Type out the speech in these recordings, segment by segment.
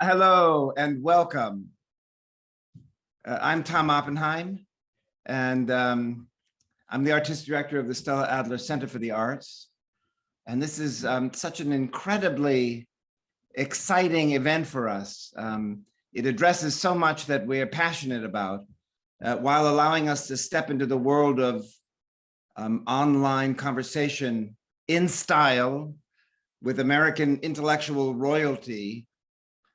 Hello and welcome. I'm Tom Oppenheim, and I'm the artistic director of the Stella Adler Center for the Arts. And this is such an incredibly exciting event for us. It addresses so much that we are passionate about, while allowing us to step into the world of online conversation in style with American intellectual royalty,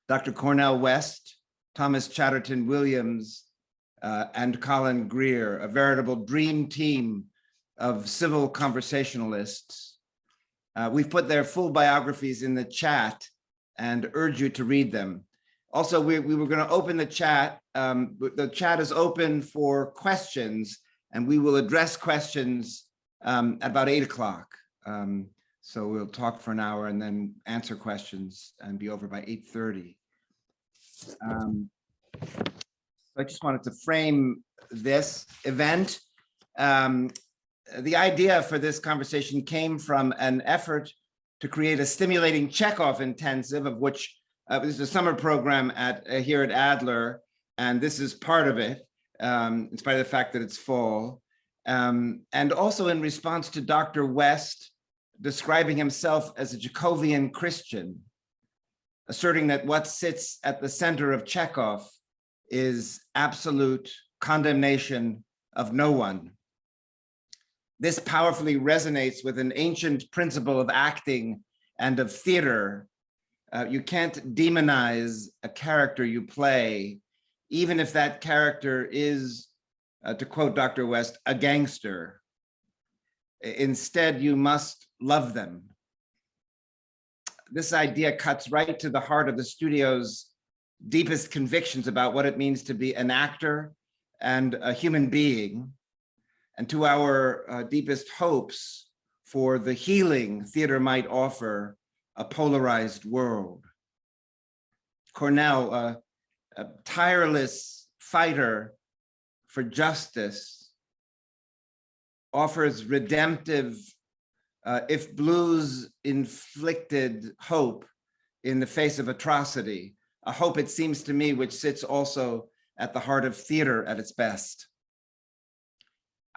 Dr. Cornel West, Thomas Chatterton Williams, and Colin Greer, a veritable dream team of civil conversationalists. We've put their full biographies in the chat and urge you to read them. Also, we were going to open the chat. The chat is open for questions, and we will address questions at about 8 o'clock. So we'll talk for an hour and then answer questions and be over by 8:30. I just wanted to frame this event. The idea for this conversation came from an effort to create a stimulating Chekhov intensive, of which this is a summer program here at Adler, and this is part of it, in spite of the fact that it's fall. And also in response to Dr. West describing himself as a Chekovian Christian, asserting that what sits at the center of Chekhov is absolute condemnation of no one. This powerfully resonates with an ancient principle of acting and of theater. You can't demonize a character you play, even if that character is, to quote Dr. West, a gangster. Instead, you must love them. This idea cuts right to the heart of the studio's deepest convictions about what it means to be an actor and a human being, and to our deepest hopes for the healing theater might offer a polarized world. Cornel, a tireless fighter for justice, offers redemptive, if blues inflicted hope in the face of atrocity, a hope, it seems to me, which sits also at the heart of theater at its best.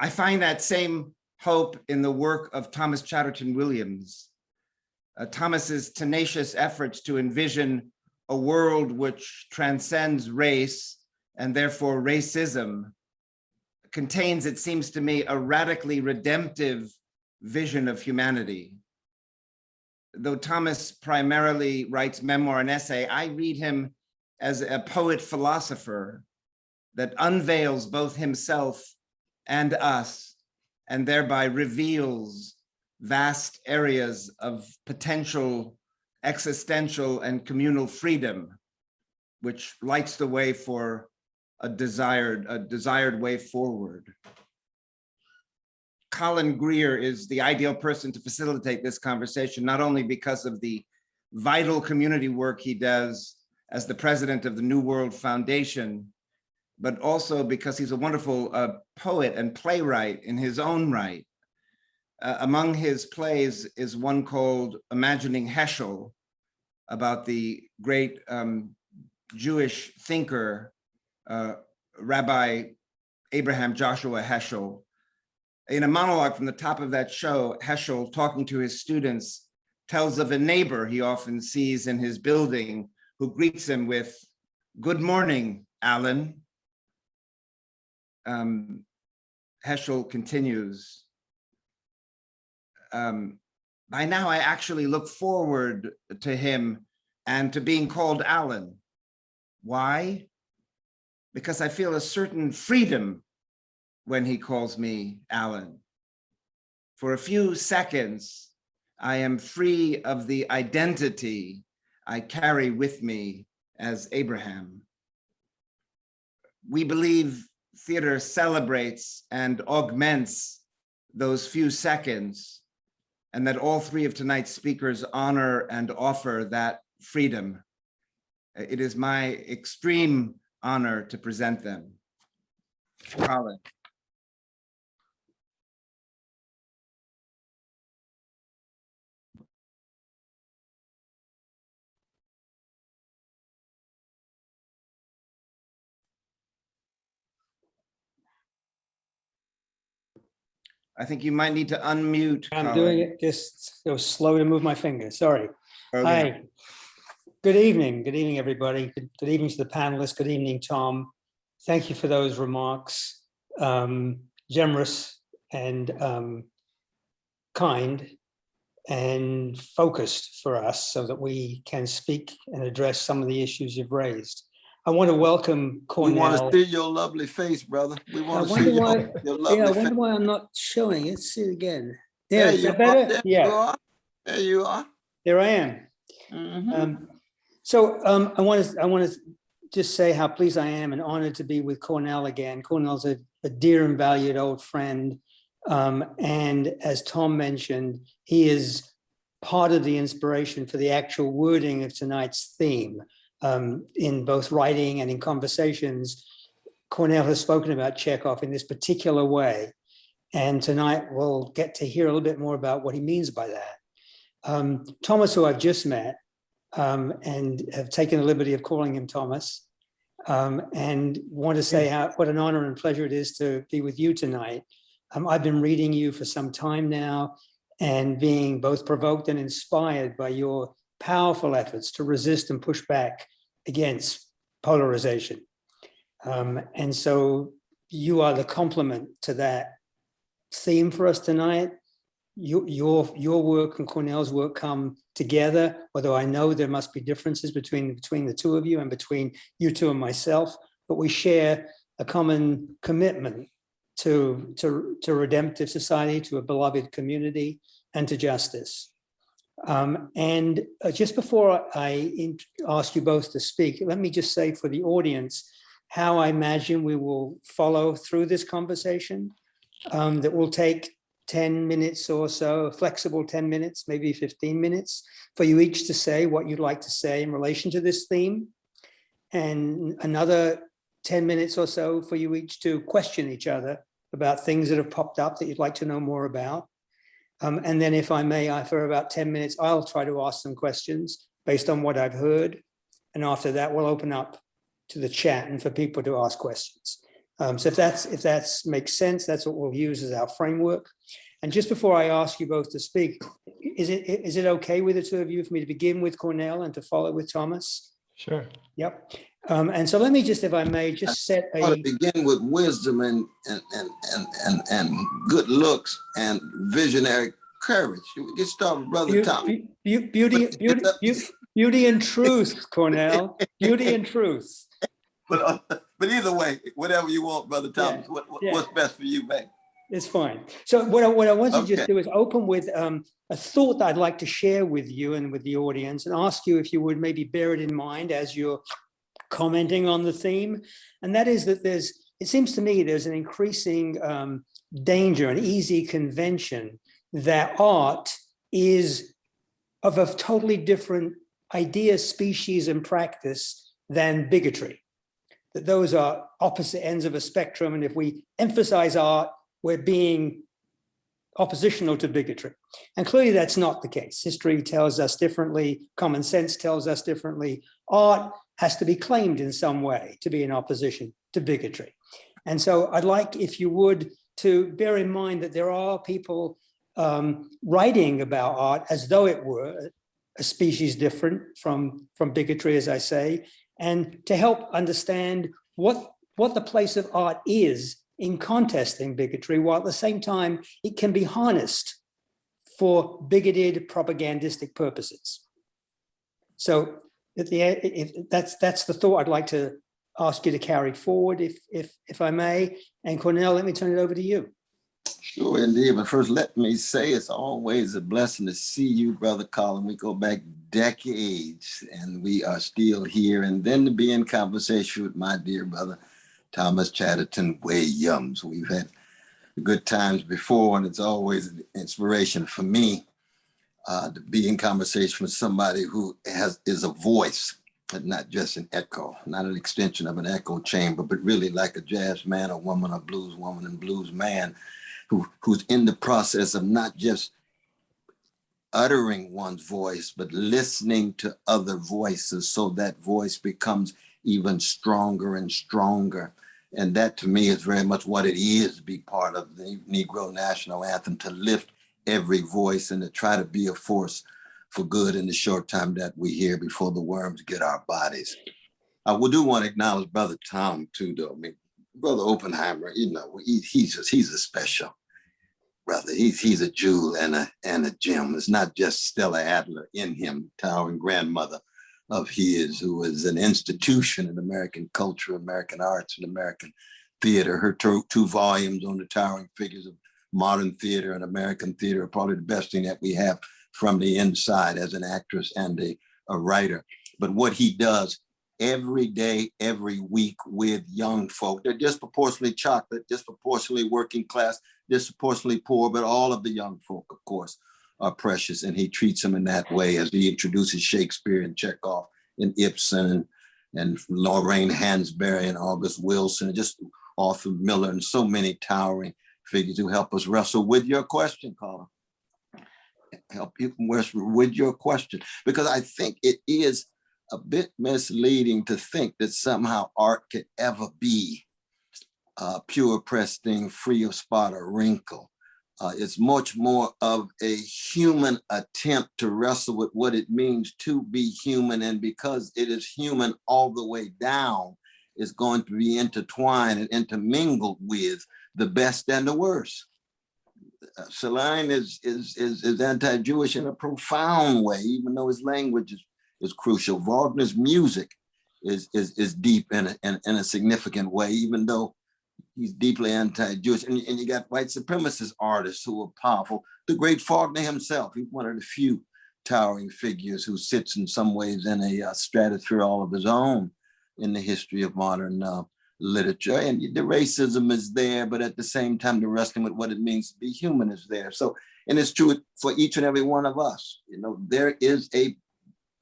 I find that same hope in the work of Thomas Chatterton Williams. Thomas's tenacious efforts to envision a world which transcends race and therefore racism contains, it seems to me, a radically redemptive vision of humanity. Though Thomas primarily writes memoir and essay, I read him as a poet-philosopher that unveils both himself and us, and thereby reveals vast areas of potential existential and communal freedom, which lights the way for a desired way forward. Colin Greer is the ideal person to facilitate this conversation, not only because of the vital community work he does as the president of the New World Foundation, but also because he's a wonderful poet and playwright in his own right. Among his plays is one called Imagining Heschel, about the great Jewish thinker, Rabbi Abraham Joshua Heschel. In a monologue from the top of that show, Heschel, talking to his students, tells of a neighbor he often sees in his building who greets him with, "Good morning, Alan." Heschel continues, by now I actually look forward to him and to being called Alan. Why? Because I feel a certain freedom when he calls me Alan. For a few seconds, I am free of the identity I carry with me as Abraham. We believe theater celebrates and augments those few seconds, and that all three of tonight's speakers honor and offer that freedom. It is my extreme honor to present them. Colin. I think you might need to unmute. I'm Colin. doing it, just so slow to move my finger. Sorry. Okay. Hi. Good evening. Good evening, everybody. Good evening to the panelists. Good evening, Tom. Thank you for those remarks. Generous and kind and focused for us so that we can speak and address some of the issues you've raised. I want to welcome Cornel. We want to see your lovely face, brother. We want to see your lovely I face. wonder why I'm not showing it. Let's see it again. There Is you that better? are. There Yeah. you are. There you are. There I am. Mm-hmm. I want to just say how pleased I am and honored to be with Cornel again. Cornel's a dear and valued old friend. And as Tom mentioned, he is part of the inspiration for the actual wording of tonight's theme. In both writing and in conversations, Cornel has spoken about Chekhov in this particular way. And tonight we'll get to hear a little bit more about what he means by that. Thomas, who I've just met, and have taken the liberty of calling him Thomas, and want to say what an honor and pleasure it is to be with you tonight. I've been reading you for some time now and being both provoked and inspired by your powerful efforts to resist and push back against polarization. And so you are the complement to that theme for us tonight. Your work and Cornel's work come together, although I know there must be differences between the two of you and between you two and myself, but we share a common commitment to redemptive society, to a beloved community, and to justice. And just before I ask you both to speak, let me just say for the audience how I imagine we will follow through this conversation, that will take 10 minutes or so, a flexible 10 minutes, maybe 15 minutes, for you each to say what you'd like to say in relation to this theme, and another 10 minutes or so for you each to question each other about things that have popped up that you'd like to know more about. And then if I may, for about 10 minutes, I'll try to ask some questions based on what I've heard. And after that, we'll open up to the chat and for people to ask questions. So if that makes sense, that's what we'll use as our framework. And just before I ask you both to speak, is it okay with the two of you for me to begin with Cornel and to follow with Thomas? Sure. Yep. And so let me just, if I may, just set I want to begin with wisdom and good looks and visionary courage. We get started with Brother Tom. Beauty and truth, Cornel. Beauty and truth. But either way, whatever you want, Brother Thomas. Yeah. What's best for you, man? It's fine. So what I want to just do is open with a thought that I'd like to share with you and with the audience, and ask you if you would maybe bear it in mind as you're commenting on the theme. And that is that it seems to me there's an increasing danger, an easy convention that art is of a totally different idea, species, and practice than bigotry. That those are opposite ends of a spectrum. And if we emphasize art, we're being oppositional to bigotry. And clearly that's not the case. History tells us differently. Common sense tells us differently. Art has to be claimed in some way to be in opposition to bigotry. And so I'd like, if you would, to bear in mind that there are people writing about art as though it were a species different from bigotry, as I say, and to help understand what the place of art is in contesting bigotry, while at the same time it can be harnessed for bigoted propagandistic purposes. So that's the thought I'd like to ask you to carry forward, if I may. And Cornel, let me turn it over to you. Sure, indeed. But first, let me say it's always a blessing to see you, Brother Colin. We go back decades and we are still here. And then to be in conversation with my dear brother, Thomas Chatterton Williams. We've had good times before, and it's always an inspiration for me to be in conversation with somebody who is a voice, and not just an echo, not an extension of an echo chamber, but really like a jazz man, a woman, a blues woman, and blues man who's in the process of not just uttering one's voice, but listening to other voices so that voice becomes even stronger and stronger And that to me is very much what it is to be part of the Negro National Anthem, to lift every voice and to try to be a force for good in the short time that we here before the worms get our bodies. I do want to acknowledge Brother Tom too, though. I mean, Brother Oppenheimer, you know, he's a special brother. He's a jewel and a gem. It's not just Stella Adler in him, towering grandmother of his, who is an institution in American culture, American arts, and American theater. Her two volumes on the towering figures of modern theater and American theater are probably the best thing that we have from the inside as an actress and a writer. But what he does every day, every week with young folk, they're disproportionately chocolate, disproportionately working class, disproportionately poor, but all of the young folk, of course, are precious. And he treats them in that way as he introduces Shakespeare and Chekhov and Ibsen and Lorraine Hansberry and August Wilson, and just Arthur Miller, and so many towering figures who help us wrestle with your question, Colin. Help you wrestle with your question, because I think it is a bit misleading to think that somehow art could ever be pure, pristine, free of spot or wrinkle. It's much more of a human attempt to wrestle with what it means to be human. And because it is human all the way down, it's going to be intertwined and intermingled with the best and the worst. Celine is anti-Jewish in a profound way, even though his language is crucial. Wagner's music is deep in a significant way, even though he's deeply anti-Jewish. And you got white supremacist artists who are powerful. The great Faulkner himself, he's one of the few towering figures who sits in some ways in a stratosphere all of his own in the history of modern literature. And the racism is there, but at the same time, the wrestling with what it means to be human is there. So, and it's true for each and every one of us. You know, there is a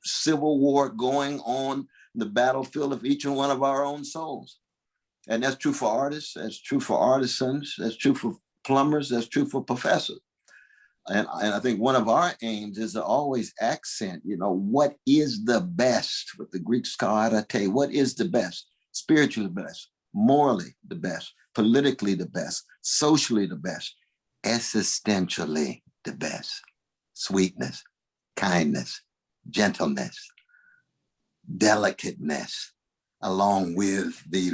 civil war going on the battlefield of each and one of our own souls. And that's true for artists, that's true for artisans, that's true for plumbers, that's true for professors. And I think one of our aims is to always accent, you know, what is the best, with the Greek skarate, what is the best? Spiritually the best, morally the best, politically the best, socially the best, existentially the best. Sweetness, kindness, gentleness, delicateness, along with the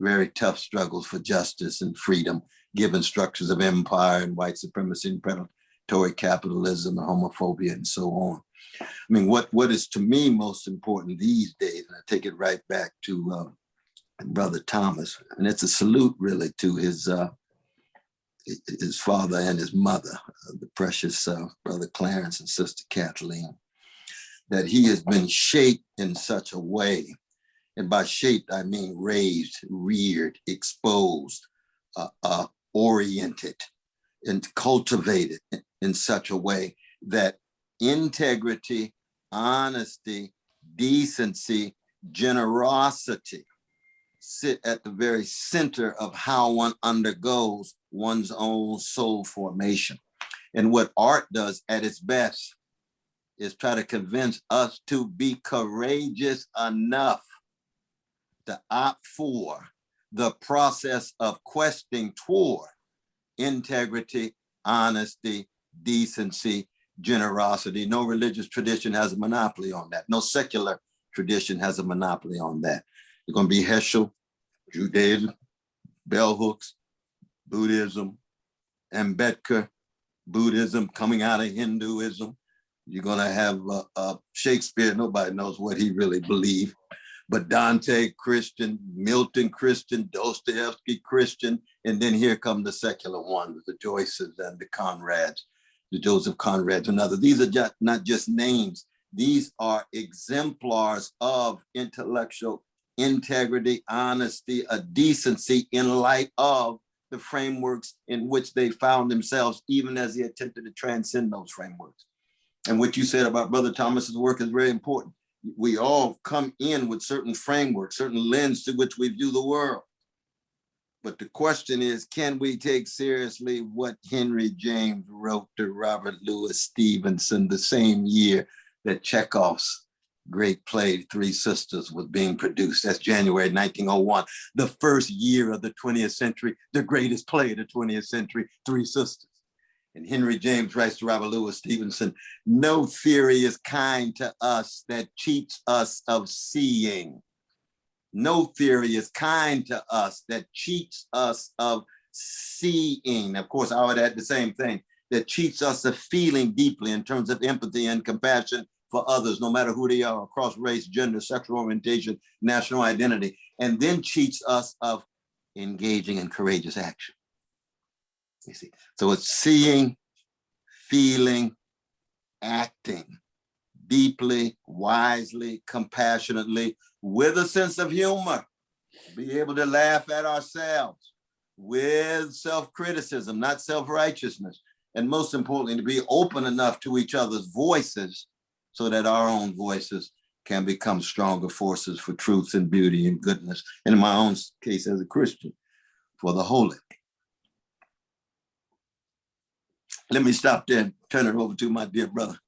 very tough struggles for justice and freedom, given structures of empire and white supremacy and predatory capitalism and homophobia and so on. I mean, what is to me most important these days, and I take it right back to Brother Thomas, and it's a salute really to his father and his mother, the precious Brother Clarence and Sister Kathleen, that he has been shaped in such a way. And by shaped, I mean raised, reared, exposed, oriented, and cultivated in such a way that integrity, honesty, decency, generosity sit at the very center of how one undergoes one's own soul formation. And what art does at its best is try to convince us to be courageous enough to opt for the process of questing toward integrity, honesty, decency, generosity. No religious tradition has a monopoly on that. No secular tradition has a monopoly on that. You're going to be Heschel, Judaism, bell hooks, Buddhism, Ambedkar, Buddhism coming out of Hinduism. You're going to have Shakespeare. Nobody knows what he really believed. But Dante Christian, Milton Christian, Dostoyevsky Christian, and then here come the secular ones, the Joyces and the Conrads, the Joseph Conrads and others. These are not just names. These are exemplars of intellectual integrity, honesty, a decency in light of the frameworks in which they found themselves, even as they attempted to transcend those frameworks. And what you said about Brother Thomas's work is very important. We all come in with certain frameworks, certain lens to which we view the world. But the question is, can we take seriously what Henry James wrote to Robert Louis Stevenson the same year that Chekhov's great play, Three Sisters, was being produced. That's January 1901, the first year of the 20th century, the greatest play of the 20th century, Three Sisters. And Henry James writes to Robert Louis Stevenson, no theory is kind to us that cheats us of seeing. No theory is kind to us that cheats us of seeing. Of course, I would add the same thing, that cheats us of feeling deeply in terms of empathy and compassion for others, no matter who they are, across race, gender, sexual orientation, national identity, and then cheats us of engaging in courageous action. You see, so it's seeing, feeling, acting deeply, wisely, compassionately, with a sense of humor, be able to laugh at ourselves, with self-criticism, not self-righteousness, and most importantly, to be open enough to each other's voices so that our own voices can become stronger forces for truth and beauty and goodness, and in my own case as a Christian, for the holy. Let me stop there and turn it over to my dear brother.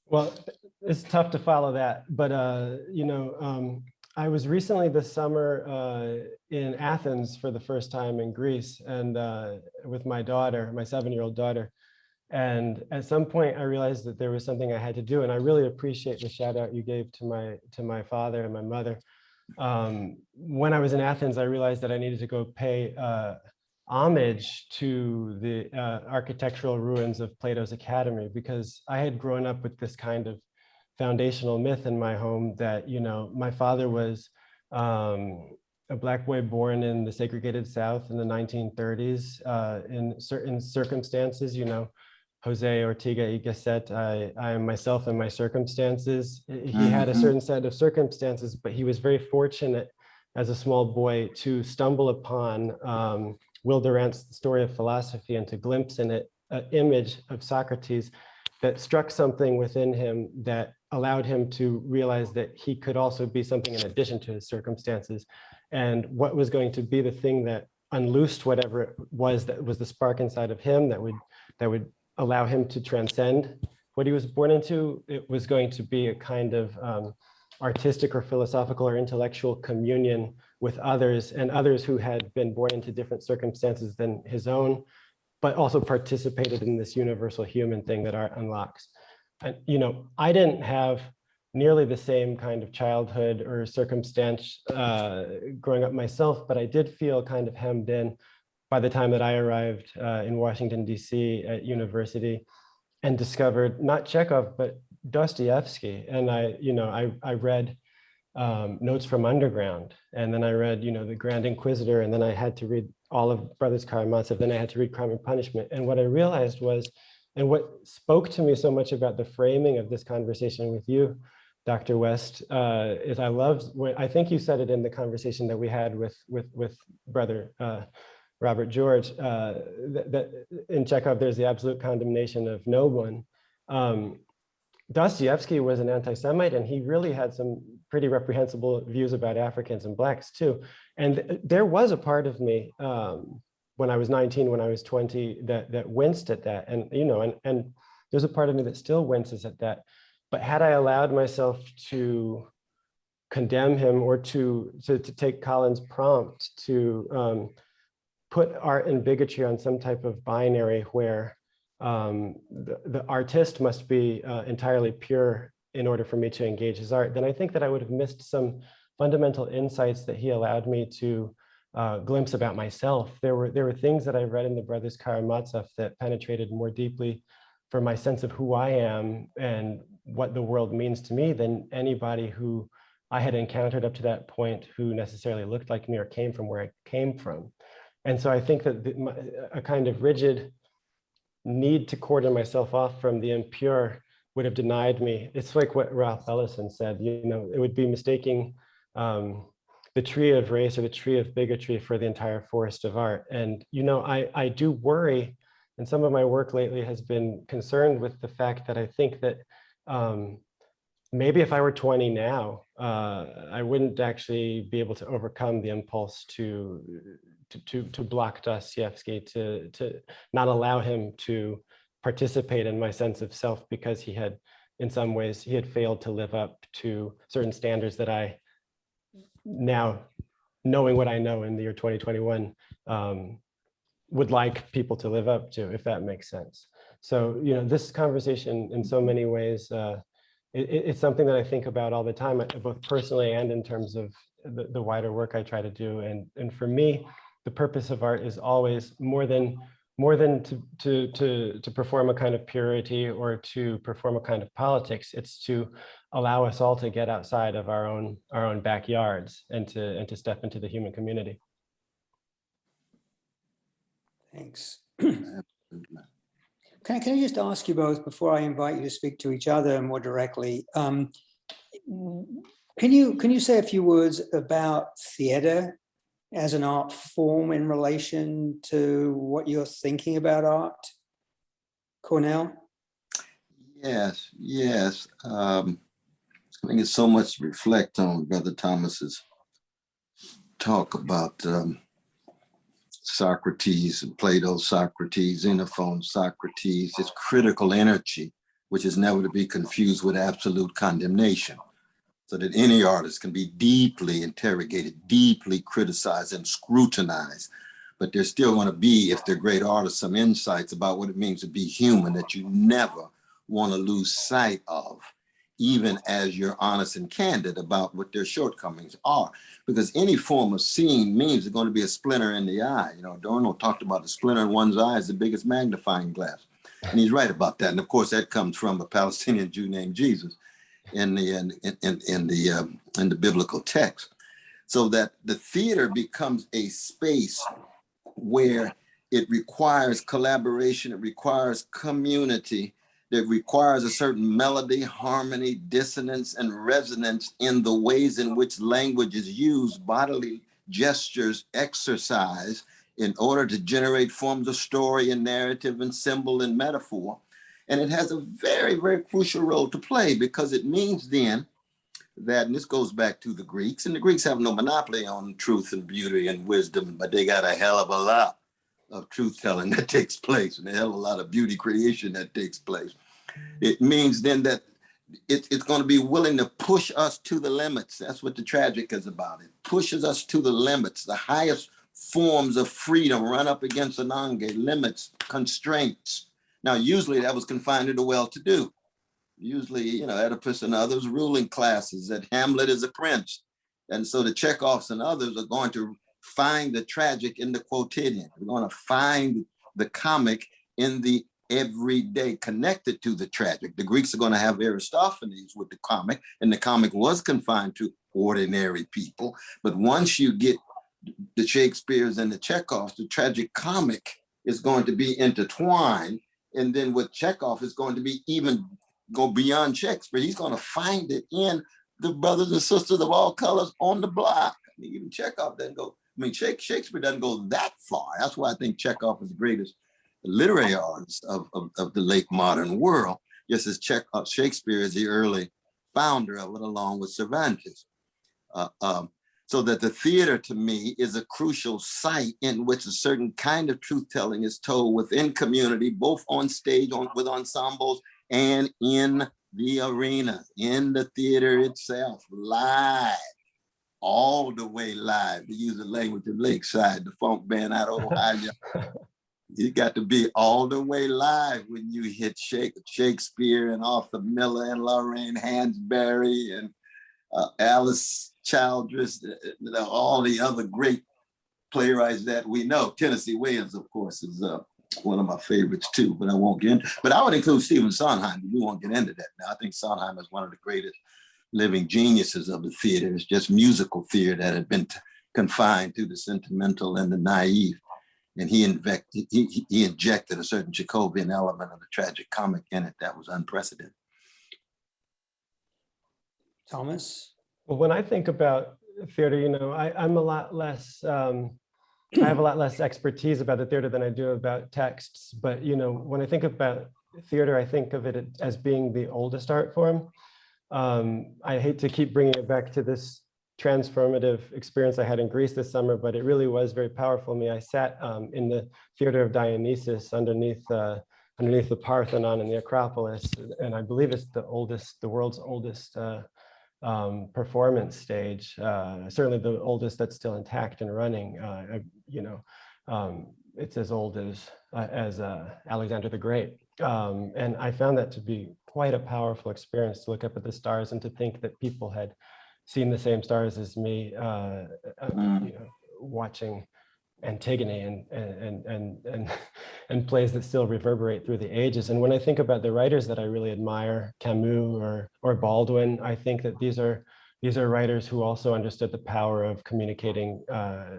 Well, it's tough to follow that, but I was recently this summer in Athens for the first time in Greece, and with my daughter, my 7-year-old daughter. And at some point I realized that there was something I had to do. And I really appreciate the shout out you gave to my father and my mother. When I was in Athens, I realized that I needed to go pay homage to the architectural ruins of Plato's Academy, because I had grown up with this kind of foundational myth in my home that, my father was a Black boy born in the segregated South in the 1930s. In certain circumstances, Jose Ortega y Gasset, I am myself and my circumstances. He had a certain set of circumstances, but he was very fortunate as a small boy to stumble upon Will Durant's Story of Philosophy and to glimpse in it an image of Socrates that struck something within him that allowed him to realize that he could also be something in addition to his circumstances. And what was going to be the thing that unloosed whatever it was that was the spark inside of him that would allow him to transcend what he was born into, it was going to be a kind of artistic or philosophical or intellectual communion with others, and others who had been born into different circumstances than his own, but also participated in this universal human thing that art unlocks. And, I didn't have nearly the same kind of childhood or circumstance growing up myself, but I did feel kind of hemmed in by the time that I arrived in Washington, D.C. at university and discovered not Chekhov, but Dostoyevsky. And I read Notes from Underground, and then I read, The Grand Inquisitor, and then I had to read all of Brothers Karamazov, then I had to read Crime and Punishment. And what I realized was, and what spoke to me so much about the framing of this conversation with you, Dr. West, is I think you said it in the conversation that we had with Brother Robert George, that in Chekhov, there's the absolute condemnation of no one. Dostoevsky was an anti-Semite, and he really had some pretty reprehensible views about Africans and Blacks too. And there was a part of me when I was 19, when I was 20, that winced at that. And, and there's a part of me that still winces at that. But had I allowed myself to condemn him or to take Colin's prompt to put art and bigotry on some type of binary where the artist must be entirely pure in order for me to engage his art, then I think that I would have missed some fundamental insights that he allowed me to glimpse about myself. There were things that I read in the Brothers Karamazov that penetrated more deeply for my sense of who I am and what the world means to me than anybody who I had encountered up to that point who necessarily looked like me or came from where I came from. And so I think that a kind of rigid need to cordon myself off from the impure would have denied me. It's like what Ralph Ellison said, it would be mistaking the tree of race or the tree of bigotry for the entire forest of art. And, I do worry, and some of my work lately has been concerned with the fact that I think that maybe if I were 20 now, I wouldn't actually be able to overcome the impulse to block Dostoevsky, to not allow him to participate in my sense of self because he had in some ways he had failed to live up to certain standards that I now, knowing what I know in the year 2021, would like people to live up to, if that makes sense. So, this conversation in so many ways, it's something that I think about all the time, both personally and in terms of the wider work I try to do. And for me, the purpose of art is always more than to perform a kind of purity or to perform a kind of politics. It's to allow us all to get outside of our own backyards and to step into the human community. Thanks. Can I just ask you both, before I invite you to speak to each other more directly, can you say a few words about theater as an art form in relation to what you're thinking about art? Cornel? Yes. I think it's so much to reflect on, Brother Thomas's talk about Socrates and Plato's Socrates, Xenophon's Socrates, his critical energy, which is never to be confused with absolute condemnation, so that any artist can be deeply interrogated, deeply criticized and scrutinized. But there's still going to be, if they're great artists, some insights about what it means to be human that you never want to lose sight of, even as you're honest and candid about what their shortcomings are. Because any form of seeing means there's going to be a splinter in the eye. Adorno talked about the splinter in one's eye is the biggest magnifying glass. And he's right about that. And of course, that comes from a Palestinian Jew named Jesus in the biblical text. So that the theater becomes a space where it requires collaboration, it requires community, that requires a certain melody, harmony, dissonance, and resonance in the ways in which language is used, bodily gestures, exercise, in order to generate forms of story and narrative and symbol and metaphor. And it has a very, very crucial role to play, because it means then that, and this goes back to the Greeks, and the Greeks have no monopoly on truth and beauty and wisdom, but they got a hell of a lot of truth telling that takes place and a hell of a lot of beauty creation that takes place. It means then that it's going to be willing to push us to the limits. That's what the tragic is about. It pushes us to the limits. The highest forms of freedom run up against the non-gay, limits, constraints. Now, usually that was confined to the well-to-do. Usually, Oedipus and others, ruling classes, that Hamlet is a prince. And so the Chekhovs and others are going to find the tragic in the quotidian. We're going to find the comic in the everyday, connected to the tragic. The Greeks are going to have Aristophanes with the comic, and the comic was confined to ordinary people. But once you get the Shakespeares and the Chekhovs, the tragic comic is going to be intertwined. And then with Chekhov is going to be even go beyond Shakespeare. He's going to find it in the brothers and sisters of all colors on the block. I mean, even Chekhov doesn't go, Shakespeare doesn't go that far. That's why I think Chekhov is the greatest literary artist of the late modern world, just as Shakespeare is the early founder of it, along with Cervantes. So that the theater, to me, is a crucial site in which a certain kind of truth-telling is told within community, both on stage, with ensembles, and in the arena, in the theater itself, live, all the way live, to use the language of Lakeside, the funk band out of Ohio. You got to be all the way live when you hit Shakespeare and Arthur Miller and Lorraine Hansberry and Alice Childress, all the other great playwrights that we know. Tennessee Williams, of course, is one of my favorites too, but I won't get into. But I would include Stephen Sondheim, but we won't get into that now. I think Sondheim is one of the greatest living geniuses of the theater. It's just musical theater that had been confined to the sentimental and the naive. And he injected a certain Chekovian element of the tragic comic in it that was unprecedented. Thomas? Well, when I think about theater, I'm a lot less, I have a lot less expertise about the theater than I do about texts. But, when I think about theater, I think of it as being the oldest art form. I hate to keep bringing it back to this transformative experience I had in Greece this summer, but it really was very powerful for me. I sat in the theater of Dionysus underneath underneath the Parthenon in the Acropolis, and I believe it's the world's oldest performance stage. Certainly the oldest that's still intact and running. It's as old as Alexander the Great. And I found that to be quite a powerful experience, to look up at the stars and to think that people had seen the same stars as me, watching Antigone and plays that still reverberate through the ages. And when I think about the writers that I really admire, Camus or Baldwin, I think that these are writers who also understood the power of communicating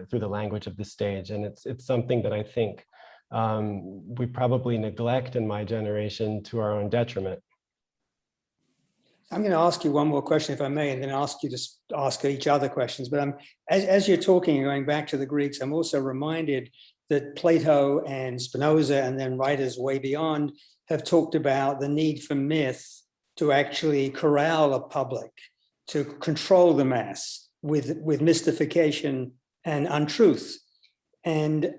through the language of the stage. And it's something that I think we probably neglect in my generation to our own detriment. I'm going to ask you one more question, if I may, and then ask you to ask each other questions. But as you're talking and going back to the Greeks, I'm also reminded that Plato and Spinoza, and then writers way beyond, have talked about the need for myth to actually corral a public, to control the mass with mystification and untruth. And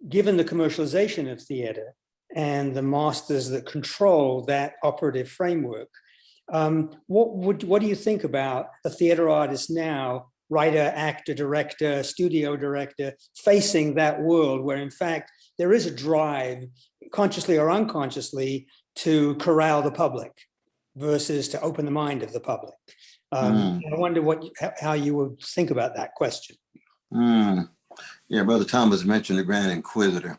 given the commercialization of theater and the masters that control that operative framework, what do you think about a theater artist now, writer, actor, director, studio director, facing that world where in fact there is a drive, consciously or unconsciously, to corral the public versus to open the mind of the public? I wonder how you would think about that question. Yeah, Brother Thomas mentioned the Grand Inquisitor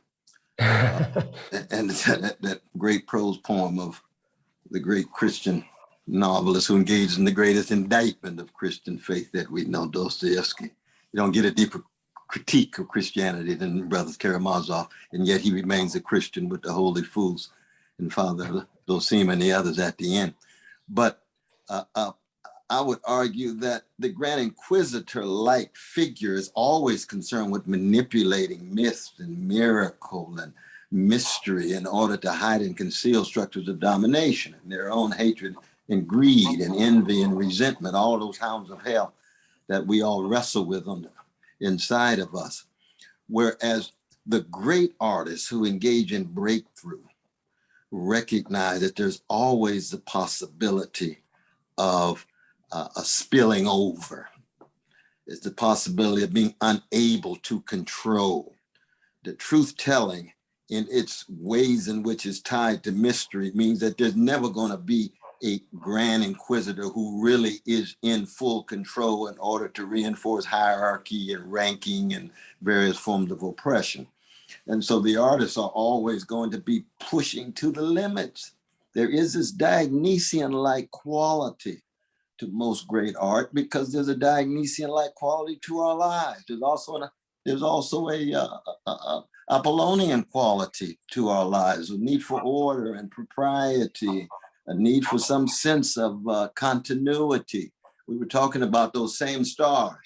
and that great prose poem of the great Christian novelist who engaged in the greatest indictment of Christian faith that we know, Dostoyevsky. You don't get a deeper critique of Christianity than Brothers Karamazov, and yet he remains a Christian with the holy fools and Father Zosima and the others at the end. But I would argue that the Grand Inquisitor-like figure is always concerned with manipulating myths and miracle and mystery in order to hide and conceal structures of domination and their own hatred and greed and envy and resentment, all those hounds of hell that we all wrestle with inside of us. Whereas the great artists who engage in breakthrough recognize that there's always the possibility of a spilling over. It's the possibility of being unable to control. The truth telling in its ways in which it's tied to mystery means that there's never going to be a Grand Inquisitor who really is in full control in order to reinforce hierarchy and ranking and various forms of oppression. And so the artists are always going to be pushing to the limits. There is this Dionysian-like quality to most great art because there's a Dionysian-like quality to our lives. There's also a Apollonian quality to our lives, a need for order and propriety, a need for some sense of continuity. We were talking about those same stars.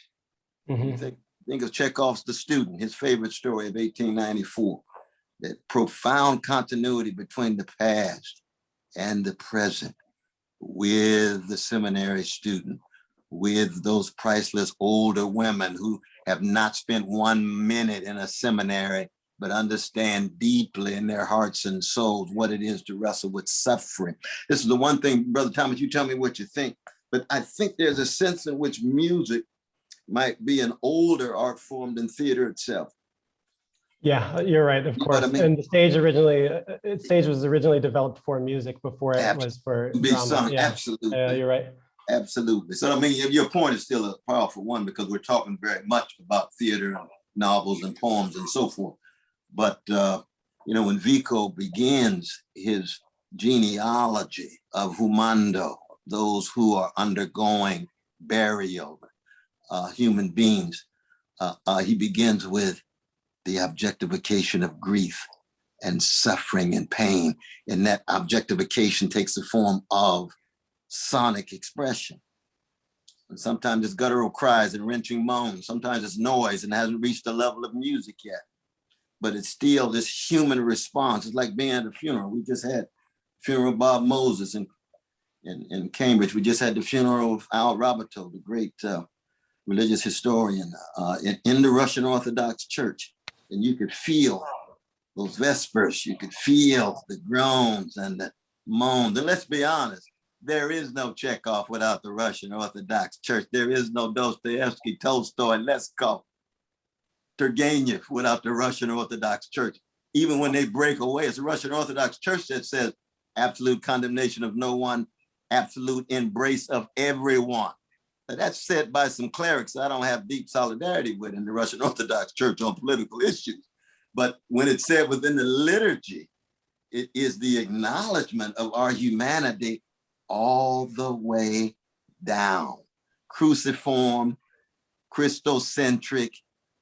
Mm-hmm. Think of Chekhov's The Student, his favorite story of 1894, that profound continuity between the past and the present with the seminary student, with those priceless older women who have not spent 1 minute in a seminary, but understand deeply in their hearts and souls what it is to wrestle with suffering. This is the one thing, Brother Thomas, you tell me what you think, but I think there's a sense in which music might be an older art form than theater itself. Yeah, you're right, of course. I mean? And the stage was originally developed for music before it was for drama. Yeah. Absolutely. You're right. Absolutely. So, I mean, your point is still a powerful one because we're talking very much about theater and novels and poems and so forth. But, when Vico begins his genealogy of humando, those who are undergoing burial, human beings, he begins with the objectification of grief and suffering and pain. And that objectification takes the form of sonic expression. And sometimes it's guttural cries and wrenching moans. Sometimes it's noise and hasn't reached the level of music yet. But it's still this human response. It's like being at a funeral. We just had funeral of Bob Moses in Cambridge. We just had the funeral of Al Roberto, the great religious historian in the Russian Orthodox Church. And you could feel those vespers, you could feel the groans and the moans. And let's be honest, there is no Chekhov without the Russian Orthodox Church. There is no Dostoyevsky, Tolstoy, Leskov, Turgenev without the Russian Orthodox Church. Even when they break away, it's the Russian Orthodox Church that says absolute condemnation of no one, absolute embrace of everyone. Now, that's said by some clerics I don't have deep solidarity with in the Russian Orthodox Church on political issues. But when it's said within the liturgy, it is the acknowledgement of our humanity all the way down. Cruciform, Christocentric,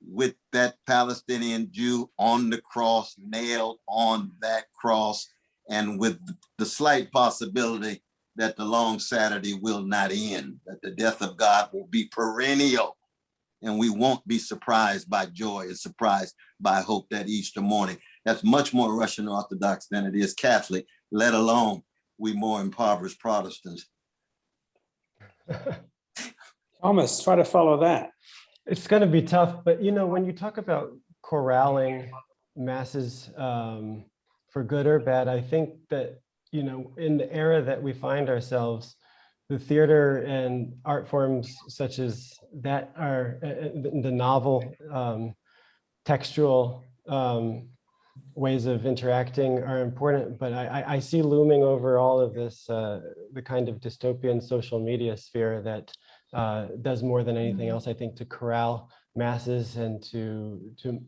with that Palestinian Jew on the cross, nailed on that cross, and with the slight possibility that the long Saturday will not end, that the death of God will be perennial, and we won't be surprised by joy and surprised by hope that Easter morning. That's much more Russian Orthodox than it is Catholic, let alone we more impoverished Protestants. Thomas, try to follow that. It's going to be tough, but you know, when you talk about corralling masses for good or bad, I think that, you know, in the era that we find ourselves, the theater and art forms such as that are the novel, textual ways of interacting are important, but I see looming over all of this the kind of dystopian social media sphere that does more than anything else, I think, to corral masses and to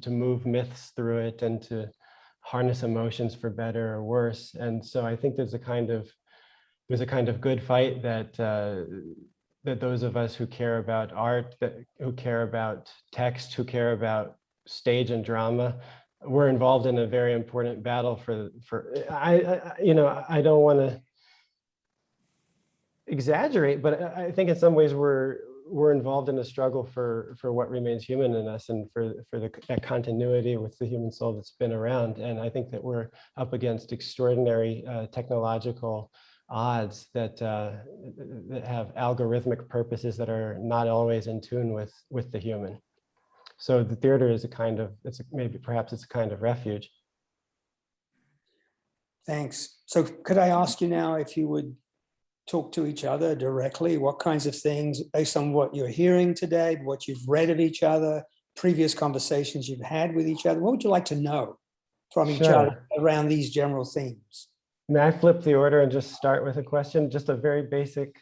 move myths through it and to harness emotions for better or worse. And so I think there's a kind of good fight that that those of us who care about art, who care about text, who care about stage and drama, we're involved in a very important battle for you know, I don't want to exaggerate, but I think in some ways we're involved in a struggle for what remains human in us and for that continuity with the human soul that's been around. And I think that we're up against extraordinary technological odds that that have algorithmic purposes that are not always in tune with the human. So the theater is a kind of, perhaps it's a kind of refuge. Thanks. So could I ask you now if you would talk to each other directly, what kinds of things, based on what you're hearing today, what you've read of each other, previous conversations you've had with each other, what would you like to know from each other around these general themes? May I flip the order and just start with a question, just a very basic,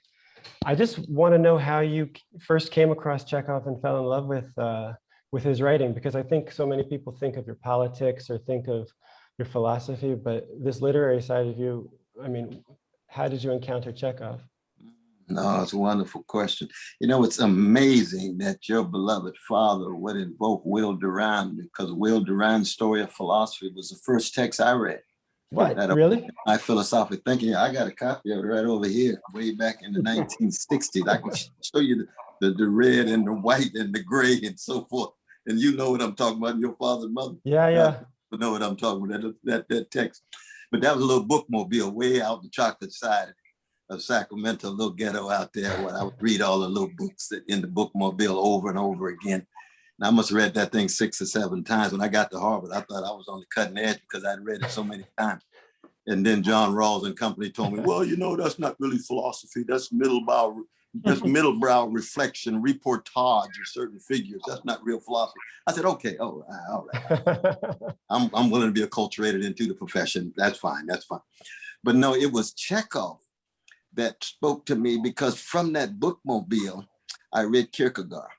I just want to know how you first came across Chekhov and fell in love with his writing, because I think so many people think of your politics or think of your philosophy, but this literary side of you, I mean, how did you encounter Chekhov? No, it's a wonderful question. You know, it's amazing that your beloved father would invoke Will Durant, because Will Durant's Story of Philosophy was the first text I read. What, really? My philosophical thinking. I got a copy of it right over here, way back in the 1960s. I can show you the red and the white and the gray and so forth. And you know what I'm talking about, your father and mother. Yeah. You know what I'm talking about, that text. But that was a little bookmobile way out the chocolate side of Sacramento, a little ghetto out there, where I would read all the little books in the bookmobile over and over again. And I must have read that thing 6 or 7 times. When I got to Harvard, I thought I was on the cutting edge because I'd read it so many times. And then John Rawls and company told me, well, you know, that's not really philosophy. That's middlebrow reflection, reportage of certain figures. That's not real philosophy. I said, okay, all right. I'm willing to be acculturated into the profession. That's fine. But no, it was Chekhov that spoke to me, because from that bookmobile, I read Kierkegaard.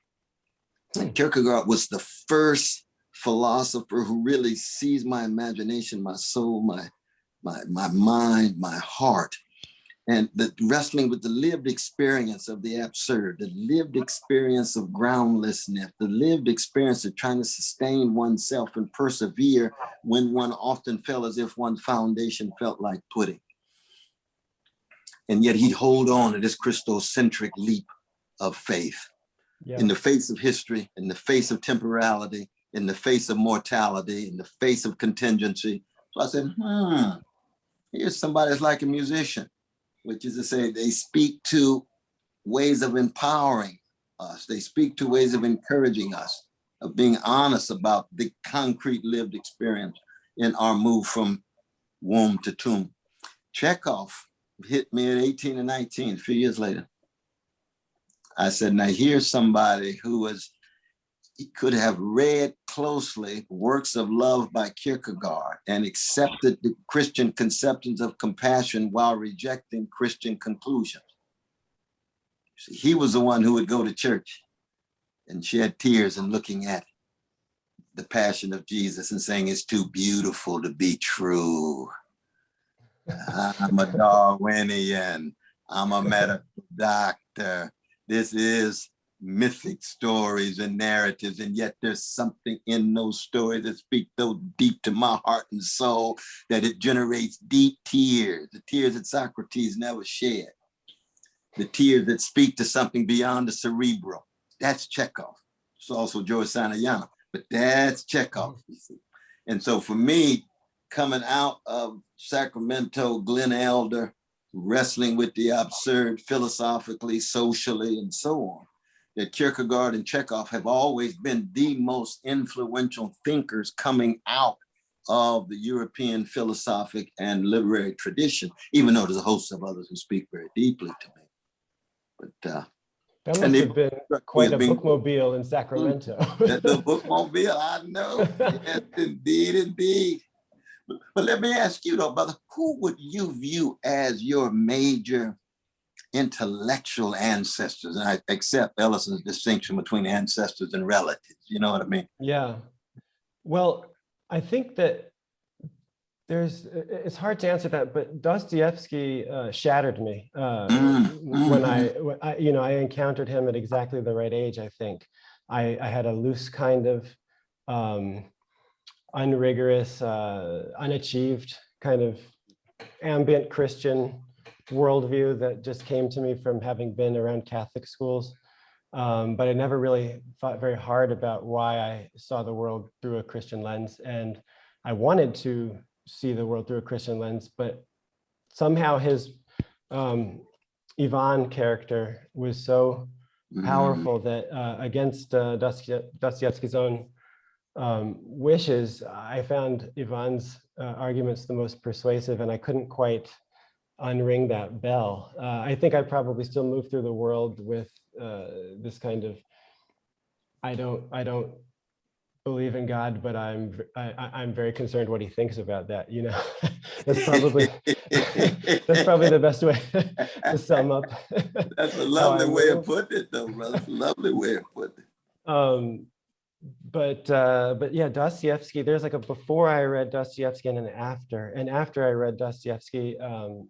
And Kierkegaard was the first philosopher who really seized my imagination, my soul, my mind, my heart, and the wrestling with the lived experience of the absurd, the lived experience of groundlessness, the lived experience of trying to sustain oneself and persevere when one often felt as if one's foundation felt like pudding. And yet he'd hold on to this Christocentric leap of faith. Yeah. In the face of history, in the face of temporality, in the face of mortality, in the face of contingency. So I said, here's somebody that's like a musician, which is to say they speak to ways of empowering us. They speak to ways of encouraging us, of being honest about the concrete lived experience. in our move from womb to tomb. Chekhov hit me at 18 and 19, a few years later. I said, now here's somebody who he could have read closely works of love by Kierkegaard and accepted the Christian conceptions of compassion while rejecting Christian conclusions. He was the one who would go to church and shed tears and looking at the passion of Jesus and saying, it's too beautiful to be true. I'm a Darwinian. I'm a medical doctor. This is mythic stories and narratives, and yet there's something in those stories that speak so deep to my heart and soul that it generates deep tears, the tears that Socrates never shed, the tears that speak to something beyond the cerebral. That's Chekhov. It's also George Santayana, but that's Chekhov. And so for me, coming out of Sacramento, Glen Elder, wrestling with the absurd philosophically, socially, and so on, that Kierkegaard and Chekhov have always been the most influential thinkers coming out of the European philosophic and literary tradition, even though there's a host of others who speak very deeply to me. But that must have been quite a bookmobile in Sacramento. The bookmobile, I know. Yes, indeed, indeed. But let me ask you though, brother, who would you view as your major intellectual ancestors? And I accept Ellison's distinction between ancestors and relatives. You know what I mean? Yeah. Well, I think that it's hard to answer that, but Dostoyevsky shattered me when I encountered him at exactly the right age. I think I had a loose kind of unrigorous, unachieved kind of ambient Christian worldview that just came to me from having been around Catholic schools. But I never really thought very hard about why I saw the world through a Christian lens. And I wanted to see the world through a Christian lens, but somehow his Ivan character was so powerful that against Dostoyevsky's own wishes, I found Ivan's arguments the most persuasive, and I couldn't quite unring that bell. I think I probably still move through the world with this kind of, I don't believe in God, but I'm very concerned what he thinks about that. You know, that's probably the best way to sum up. That's a lovely way of putting it, though, brother. It's a lovely way of putting it. But yeah, Dostoyevsky, there's like a before I read Dostoyevsky and an after. And after I read Dostoyevsky,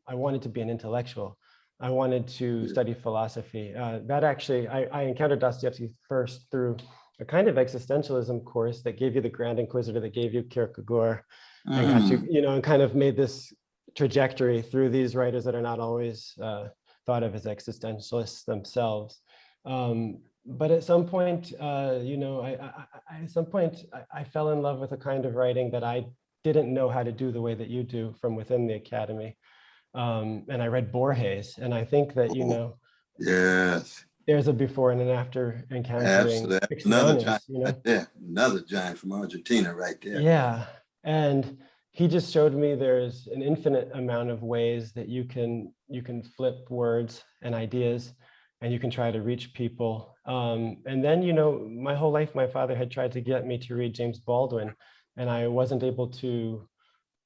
I wanted to be an intellectual. I wanted to study philosophy. That actually, I encountered Dostoyevsky first through a kind of existentialism course that gave you the Grand Inquisitor, that gave you Kierkegaard, and got you, you know, and kind of made this trajectory through these writers that are not always thought of as existentialists themselves. But at some point, you know, at some point, I fell in love with a kind of writing that I didn't know how to do the way that you do from within the academy. And I read Borges, and I think that, you know, yes, there's a before and an after encountering another giant, you know? right there. Another giant from Argentina right there. Yeah, and he just showed me there's an infinite amount of ways that you can flip words and ideas, and you can try to reach people. And then, you know, my whole life, my father had tried to get me to read James Baldwin, and I wasn't able to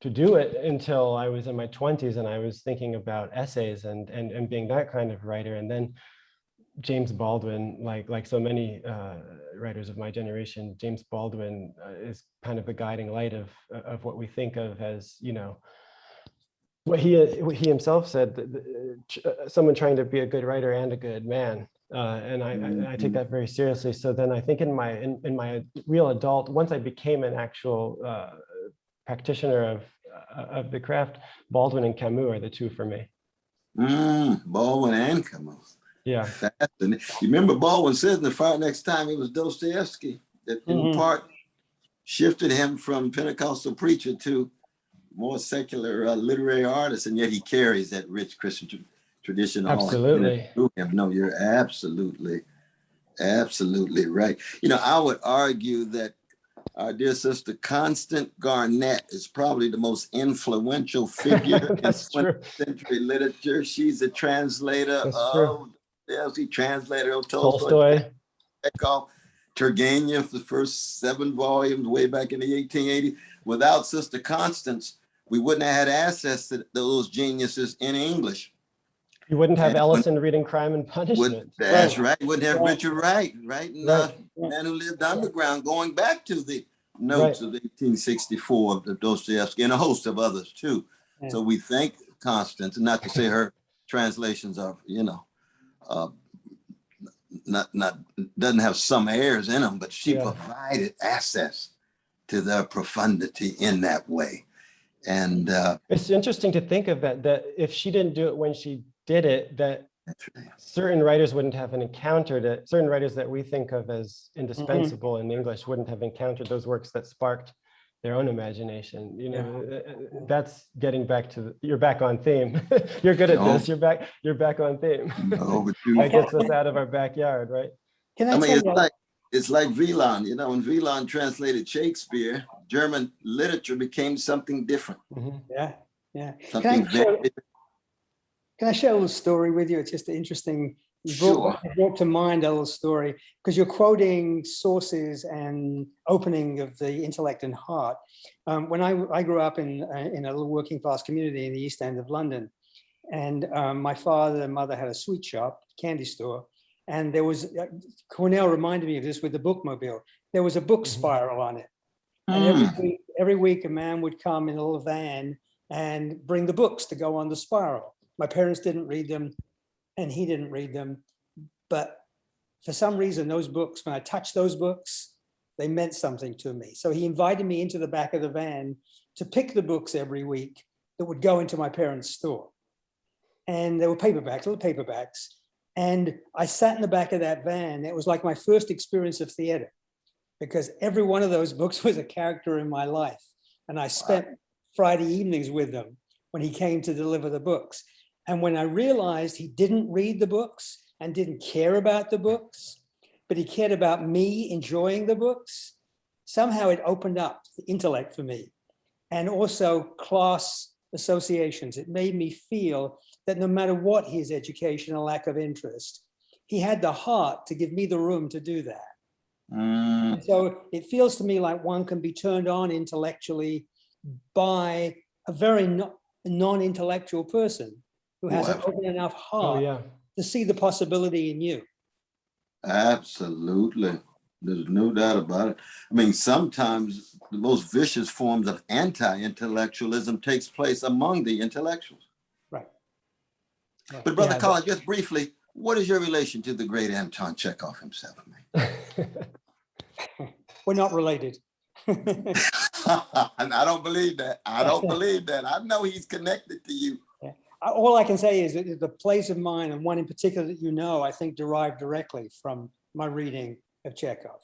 do it until I was in my 20s, and I was thinking about essays and being that kind of writer. And then James Baldwin, like so many writers of my generation, James Baldwin is kind of the guiding light of what we think of as, you know, what he himself said, someone trying to be a good writer and a good man. And I take that very seriously. So then I think in my real adult, once I became an actual practitioner of the craft, Baldwin and Camus are the two for me. Baldwin and Camus. Yeah. You remember Baldwin says the far next time it was Dostoyevsky that in part shifted him from Pentecostal preacher to more secular literary artist, and yet he carries that rich Christian tradition. Absolutely. No, you're absolutely right. You know, I would argue that Our dear sister Constance Garnett is probably the most influential figure in 20th century literature. She's a translator of Dostoyevsky, translator of Tolstoy, Chekhov, Turgenev, the first 7 volumes way back in the 1880s. Without Sister Constance, we wouldn't have had access to those geniuses in English. You wouldn't have Ellison reading Crime and Punishment. That's right. Wouldn't have Richard Wright, right? And Man Who Lived Underground, going back to the notes of 1864 of the Dostoyevsky and a host of others too. So we thank Constance, not to say her translations are, not doesn't have some errors in them, but she provided access to their profundity in that way. And it's interesting to think of that if she didn't do it when she did it, that certain writers wouldn't have encountered it. Certain writers that we think of as indispensable in English wouldn't have encountered those works that sparked their own imagination. That's getting back to you're back on theme. You're good at this. You're back on theme. That gets us out of our backyard, right? It's like Wieland. When Wieland translated Shakespeare, German literature became something different. Can I share a little story with you? It's just interesting. You brought to mind a little story because you're quoting sources and opening of the intellect and heart. When I grew up in a little working class community in the East End of London, and my father and mother had a sweet shop, candy store, and there was, Cornel reminded me of this with the bookmobile. There was a book spiral on it. And every week a man would come in a little van and bring the books to go on the spiral. My parents didn't read them and he didn't read them. But for some reason, those books, when I touched those books, they meant something to me. So he invited me into the back of the van to pick the books every week that would go into my parents' store. And they were paperbacks, little paperbacks. And I sat in the back of that van. It was like my first experience of theater because every one of those books was a character in my life. And I spent Friday evenings with them when he came to deliver the books. And when I realized he didn't read the books and didn't care about the books, but he cared about me enjoying the books, somehow it opened up the intellect for me. And also class associations. It made me feel that no matter what his education or lack of interest, he had the heart to give me the room to do that. So it feels to me like one can be turned on intellectually by a very non-intellectual person who has an open enough heart to see the possibility in you. Absolutely. There's no doubt about it. I mean, sometimes the most vicious forms of anti-intellectualism takes place among the intellectuals. Right. But Brother Colin, just briefly, what is your relation to the great Anton Chekhov himself, man? We're not related. I don't believe that. I don't believe that. I know he's connected to you. All I can say is that the plays of mine, and one in particular that I think derived directly from my reading of Chekhov.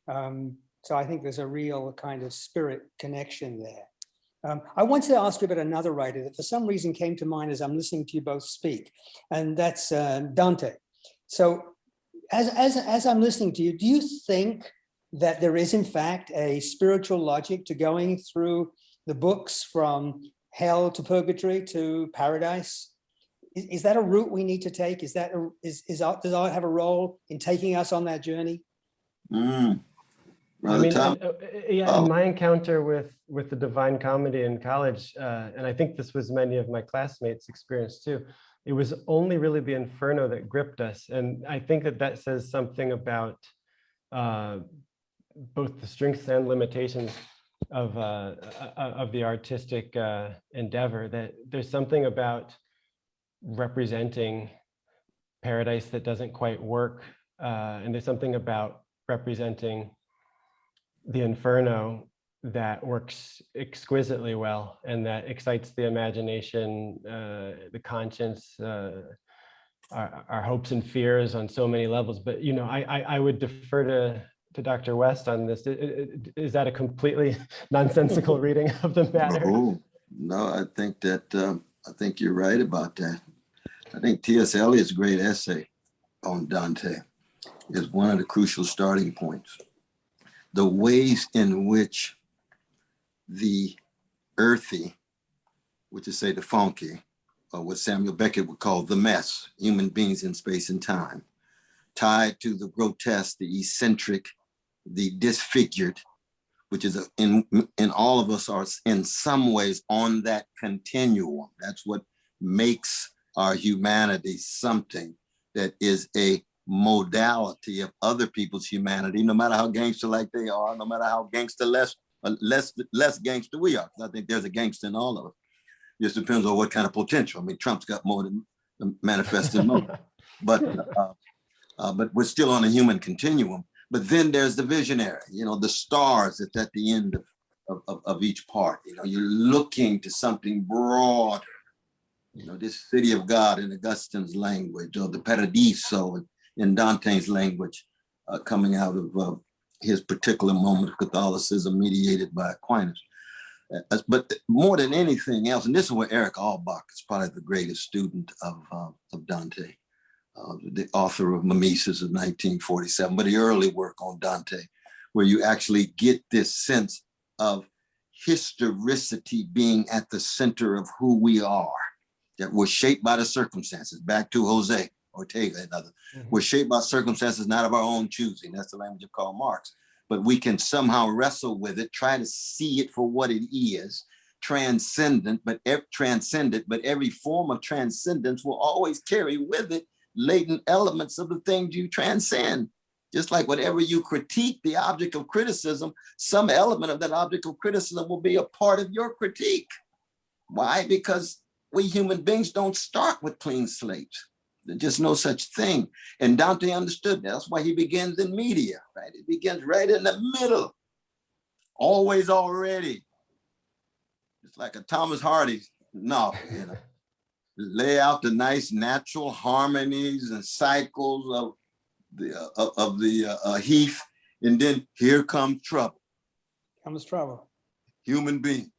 So I think there's a real kind of spirit connection there. I wanted to ask you about another writer that for some reason came to mind as I'm listening to you both speak, and that's Dante. So as I'm listening to you, do you think that there is in fact a spiritual logic to going through the books from hell to purgatory to paradise? Is that a route we need to take? Does art have a role in taking us on that journey? In my encounter with the Divine Comedy in college, and I think this was many of my classmates' experience too, it was only really the Inferno that gripped us. And I think that says something about both the strengths and limitations of the artistic endeavor, that there's something about representing paradise that doesn't quite work, and there's something about representing the Inferno that works exquisitely well and that excites the imagination, the conscience, our hopes and fears on so many levels. But I would defer to Dr. West on this. Is that a completely nonsensical reading of the matter? No, I think you're right about that. I think T.S. Eliot's great essay on Dante is one of the crucial starting points. the ways in which the earthy, which is say the funky, or what Samuel Beckett would call the mess, human beings in space and time, tied to the grotesque, the eccentric, the disfigured, which is in all of us are in some ways on that continuum. That's what makes our humanity something that is a modality of other people's humanity, no matter how gangster like they are, no matter how gangster less gangster we are. I think there's a gangster in all of us. Just depends on what kind of potential. I mean, Trump's got more than manifested more, but we're still on a human continuum. But then there's the visionary, you know, the stars that's at the end of each part. You know, you're looking to something broader. You know, this city of God in Augustine's language, or the paradiso in Dante's language, coming out of his particular moment of Catholicism mediated by Aquinas. But more than anything else, and this is where Eric Albach is probably the greatest student of Dante, the author of Mimesis of 1947, but the early work on Dante, where you actually get this sense of historicity being at the center of who we are, that we're shaped by the circumstances. Back to Jose Ortega and others. We're shaped by circumstances not of our own choosing. That's the language of Karl Marx. But we can somehow wrestle with it, try to see it for what it is, transcendent, but every form of transcendence will always carry with it latent elements of the things you transcend. Just like whatever you critique, the object of criticism, some element of that object of criticism will be a part of your critique. Why? Because we human beings don't start with clean slates. There's just no such thing. And Dante understood that. That's why he begins in media, right? It begins right in the middle, always already. It's like a Thomas Hardy novel, you know. Lay out the nice natural harmonies and cycles of the heath, and then here comes trouble. Comes trouble. Human being.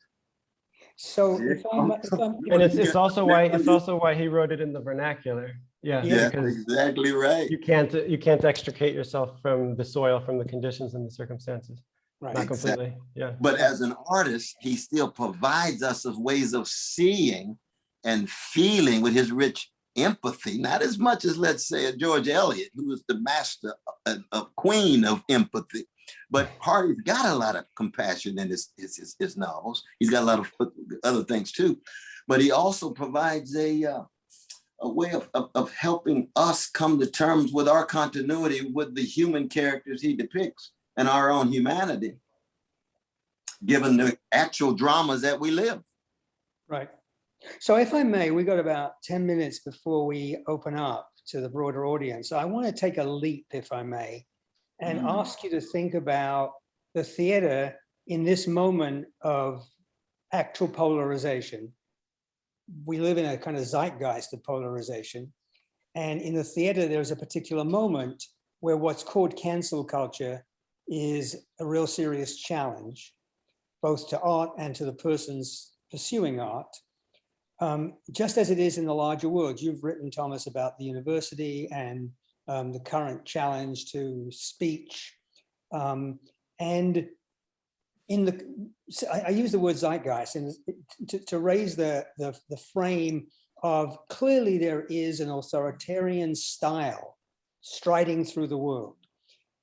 So and it's also why he wrote it in the vernacular. Yeah, exactly right. You can't extricate yourself from the soil, from the conditions and the circumstances. Right. Not completely. Exactly. Yeah. But as an artist, he still provides us with ways of seeing and feeling with his rich empathy, not as much as, let's say, a George Eliot, who was the master, a queen of empathy. But Hardy's got a lot of compassion in his novels. He's got a lot of other things too. But he also provides a way of helping us come to terms with our continuity with the human characters he depicts and our own humanity, given the actual dramas that we live. Right. So if I may, we got about 10 minutes before we open up to the broader audience. So I want to take a leap, if I may, and ask you to think about the theater in this moment of actual polarization. We live in a kind of zeitgeist of polarization. And in the theater, there's a particular moment where what's called cancel culture is a real serious challenge, both to art and to the persons pursuing art. Just as it is in the larger world. You've written, Thomas, about the university and the current challenge to speech. And I use the word zeitgeist and to raise the frame of clearly there is an authoritarian style striding through the world.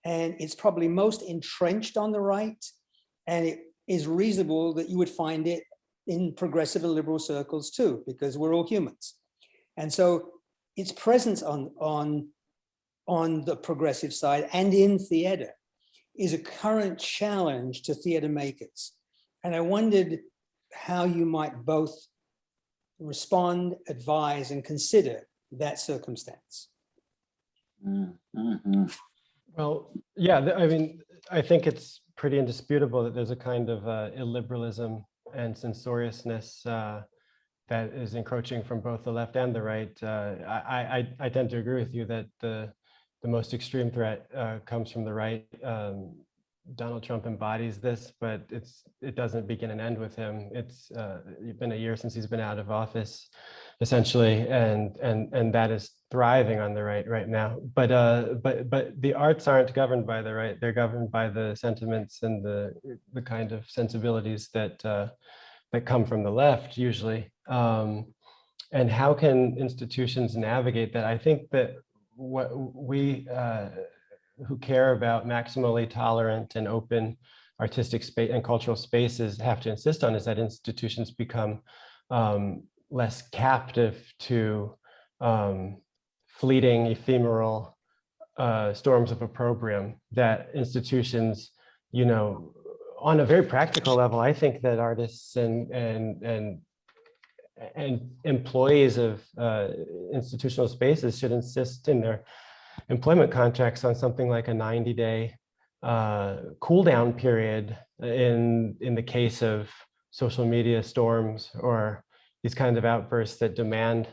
And it's probably most entrenched on the right. And it is reasonable that you would find it in progressive and liberal circles too, because we're all humans. And so its presence on the progressive side and in theater is a current challenge to theater makers. And I wondered how you might both respond, advise, and consider that circumstance. Mm-hmm. Well, yeah, I mean, I think it's pretty indisputable that there's a kind of illiberalism and censoriousness that is encroaching from both the left and the right. I tend to agree with you that the most extreme threat comes from the right. Donald Trump embodies this, but it doesn't begin and end with him. It's been a year since he's been out of office, essentially, and that is thriving on the right now. But the arts aren't governed by the right. They're governed by the sentiments and the kind of sensibilities that that come from the left usually. And how can institutions navigate that? I think that what we who care about maximally tolerant and open artistic space and cultural spaces have to insist on is that institutions become less captive to fleeting, ephemeral storms of opprobrium, that institutions, you know, on a very practical level, I think that artists and employees of institutional spaces should insist in their employment contracts on something like a 90-day cool down period in the case of social media storms or these kinds of outbursts that demand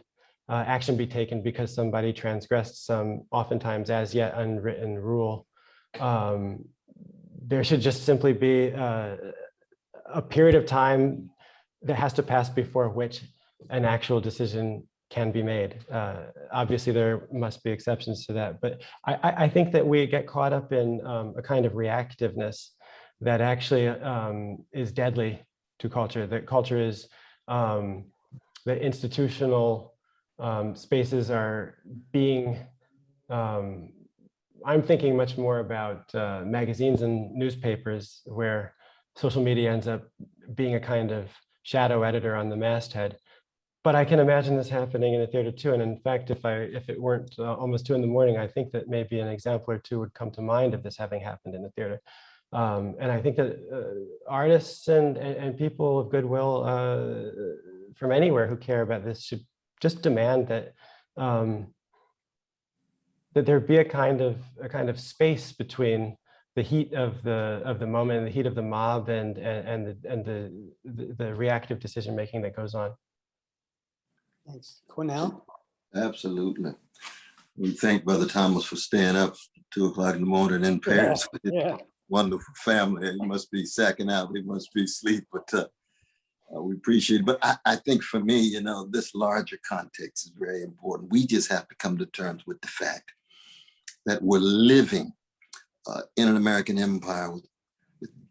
action be taken because somebody transgressed some oftentimes as yet unwritten rule. There should just simply be a period of time that has to pass before which an actual decision can be made. Obviously, there must be exceptions to that, but I think that we get caught up in a kind of reactiveness that actually is deadly to culture. That culture is, the institutional spaces are being, I'm thinking much more about magazines and newspapers where social media ends up being a kind of shadow editor on the masthead. But I can imagine this happening in a theater too. And in fact, if it weren't almost 2 a.m, I think that maybe an example or two would come to mind of this having happened in the theater. And I think that artists and people of goodwill from anywhere who care about this should just demand that that there be a kind of space between the heat of the moment, and the heat of the mob, and the reactive decision making that goes on. Thanks. Cornel? Absolutely. We thank Brother Thomas for staying up 2 o'clock in the morning in Paris. Yeah. Wonderful family. He must be sacking out. He must be asleep, but we appreciate it. But I think for me, you know, this larger context is very important. We just have to come to terms with the fact that we're living in an American empire with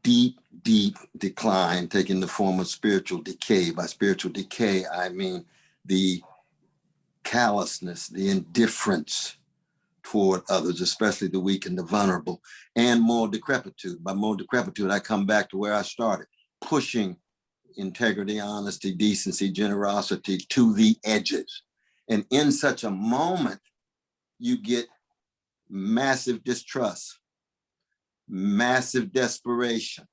deep, deep decline, taking the form of spiritual decay. By spiritual decay, I mean the callousness, the indifference toward others, especially the weak and the vulnerable, and moral decrepitude. By moral decrepitude, I come back to where I started, pushing integrity, honesty, decency, generosity to the edges. And in such a moment, you get massive distrust, massive desperation,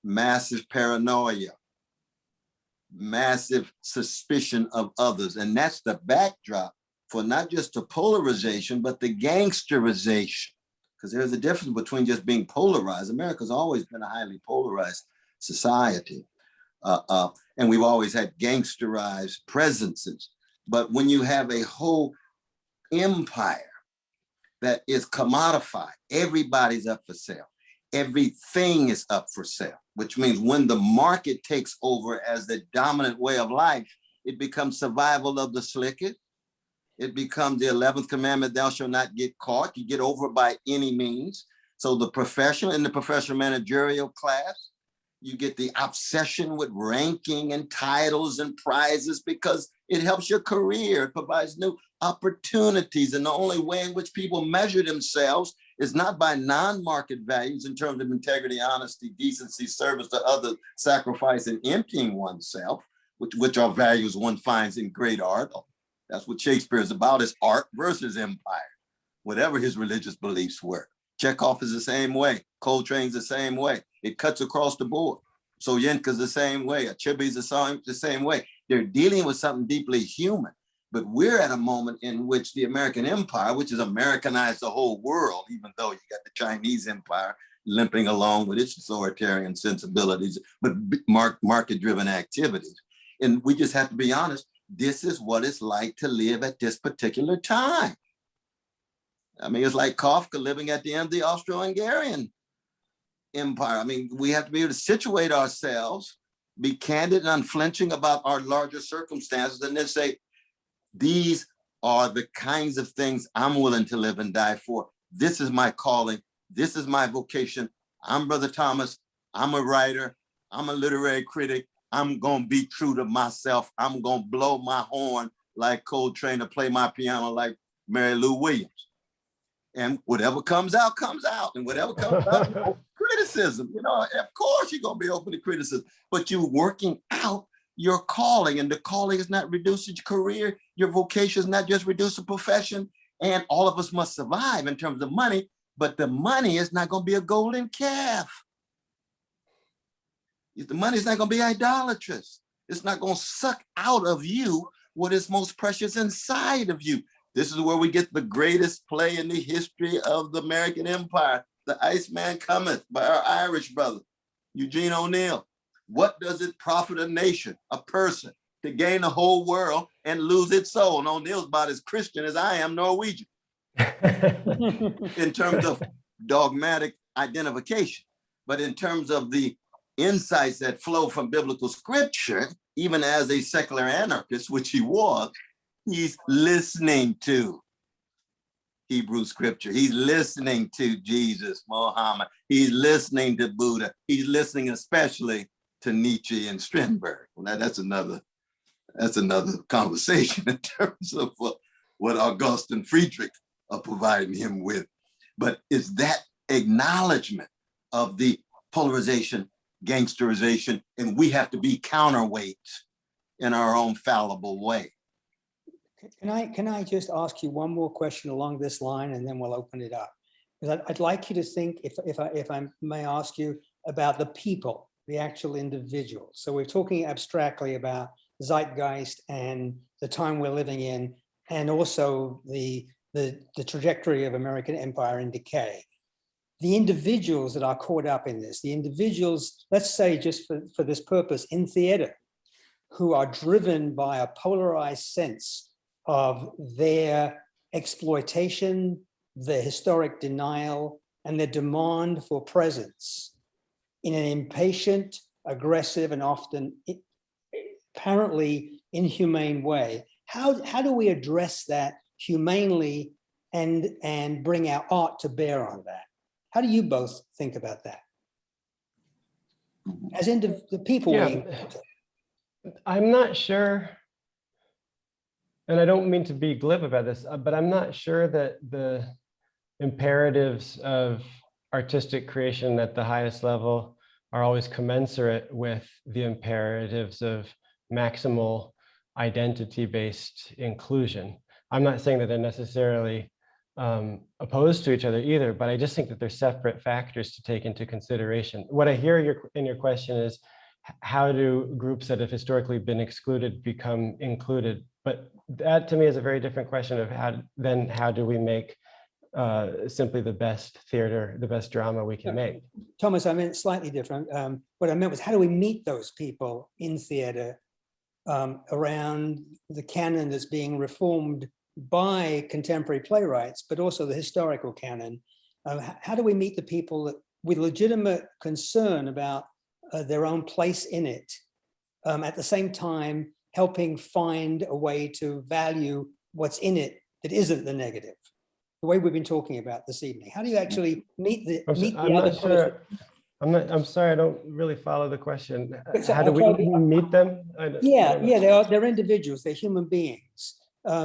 massive paranoia, massive suspicion of others. And that's the backdrop for not just the polarization, but the gangsterization. Because there's a difference between just being polarized. America's always been a highly polarized society. And we've always had gangsterized presences. But when you have a whole empire that is commodified, everybody's up for sale. Everything is up for sale, which means when the market takes over as the dominant way of life, it becomes survival of the slickest. It becomes the 11th commandment, thou shalt not get caught. You get over by any means. So the professional, in the professional managerial class, you get the obsession with ranking and titles and prizes because it helps your career. It provides new opportunities. And the only way in which people measure themselves is not by non-market values in terms of integrity, honesty, decency, service to others, sacrifice, and emptying oneself, which are values one finds in great art. That's what Shakespeare is about, is art versus empire, whatever his religious beliefs were. Chekhov is the same way. Coltrane's the same way. It cuts across the board. Soyenka's the same way. Achibi's the same way. They're dealing with something deeply human. But we're at a moment in which the American empire, which has Americanized the whole world, even though you got the Chinese empire limping along with its authoritarian sensibilities, but market-driven activities. And we just have to be honest, this is what it's like to live at this particular time. I mean, it's like Kafka living at the end of the Austro-Hungarian empire. I mean, we have to be able to situate ourselves, be candid and unflinching about our larger circumstances, and then say, these are the kinds of things I'm willing to live and die for. This is my calling. This is my vocation. I'm Brother Thomas. I'm a writer. I'm a literary critic. I'm going to be true to myself. I'm going to blow my horn like Coltrane or play my piano like Mary Lou Williams. And whatever comes out, comes out. And whatever comes out, criticism. You know, of course you're going to be open to criticism, but you're working out your calling. And the calling is not reduced to career. Your vocation is not just reduced to profession. And all of us must survive in terms of money, but the money is not going to be a golden calf. The money is not going to be idolatrous. It's not going to suck out of you what is most precious inside of you. This is where we get the greatest play in the history of the American Empire, The Iceman Cometh by our Irish brother, Eugene O'Neill. What does it profit a nation, a person, to gain the whole world and lose its soul? And O'Neill's about as Christian as I am Norwegian in terms of dogmatic identification. But in terms of the insights that flow from biblical scripture, even as a secular anarchist, which he was, he's listening to Hebrew scripture. He's listening to Jesus, Muhammad. He's listening to Buddha. He's listening especially to Nietzsche and Strindberg. Well, that's another conversation in terms of what August and Friedrich are providing him with. But it's that acknowledgement of the polarization, gangsterization, and we have to be counterweights in our own fallible way. Can I just ask you one more question along this line, and then we'll open it up? Because I'd like you to think, if I may ask you, about the people, the actual individuals. So we're talking abstractly about zeitgeist and the time we're living in, and also the trajectory of American empire in decay. The individuals that are caught up in this, the individuals, let's say just for this purpose, in theater, who are driven by a polarized sense of their exploitation, their historic denial, and their demand for presence in an impatient, aggressive, and often apparently inhumane way. How do we address that humanely and bring our art to bear on that? How do you both think about that? As in the people we encounter. I'm not sure, and I don't mean to be glib about this, but I'm not sure that the imperatives of artistic creation at the highest level are always commensurate with the imperatives of maximal identity-based inclusion. I'm not saying that they're necessarily opposed to each other either, but I just think that they're separate factors to take into consideration. What I hear in your question is, how do groups that have historically been excluded become included? But that to me is a very different question of how do we make simply the best theater, the best drama we can make. Thomas, I meant slightly different. What I meant was, how do we meet those people in theater around the canon that's being reformed by contemporary playwrights, but also the historical canon? How do we meet the people that, with legitimate concern about their own place in it, at the same time helping find a way to value what's in it that isn't the negative, the way we've been talking about this evening? How do you actually meet the other person? I'm sorry, I don't really follow the question. So how do we meet them? They're individuals, they're human beings.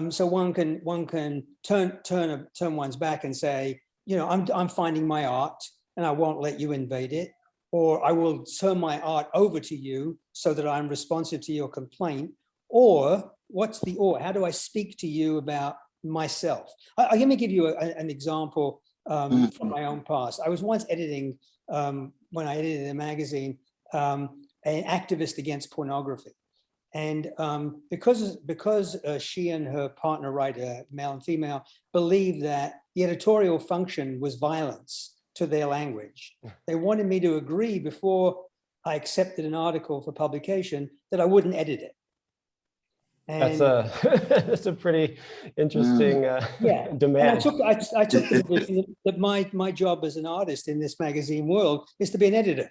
So one can turn one's back and say, you know, I'm finding my art and I won't let you invade it, or I will turn my art over to you so that I'm responsive to your complaint. Or how do I speak to you about myself? Let me give you an example from my own past. I was once editing, when I edited a magazine, an activist against pornography. And because she and her partner writer, male and female, believed that the editorial function was violence to their language, they wanted me to agree before I accepted an article for publication that I wouldn't edit it. And that's a pretty interesting demand. And I took the position that my job as an artist in this magazine world is to be an editor,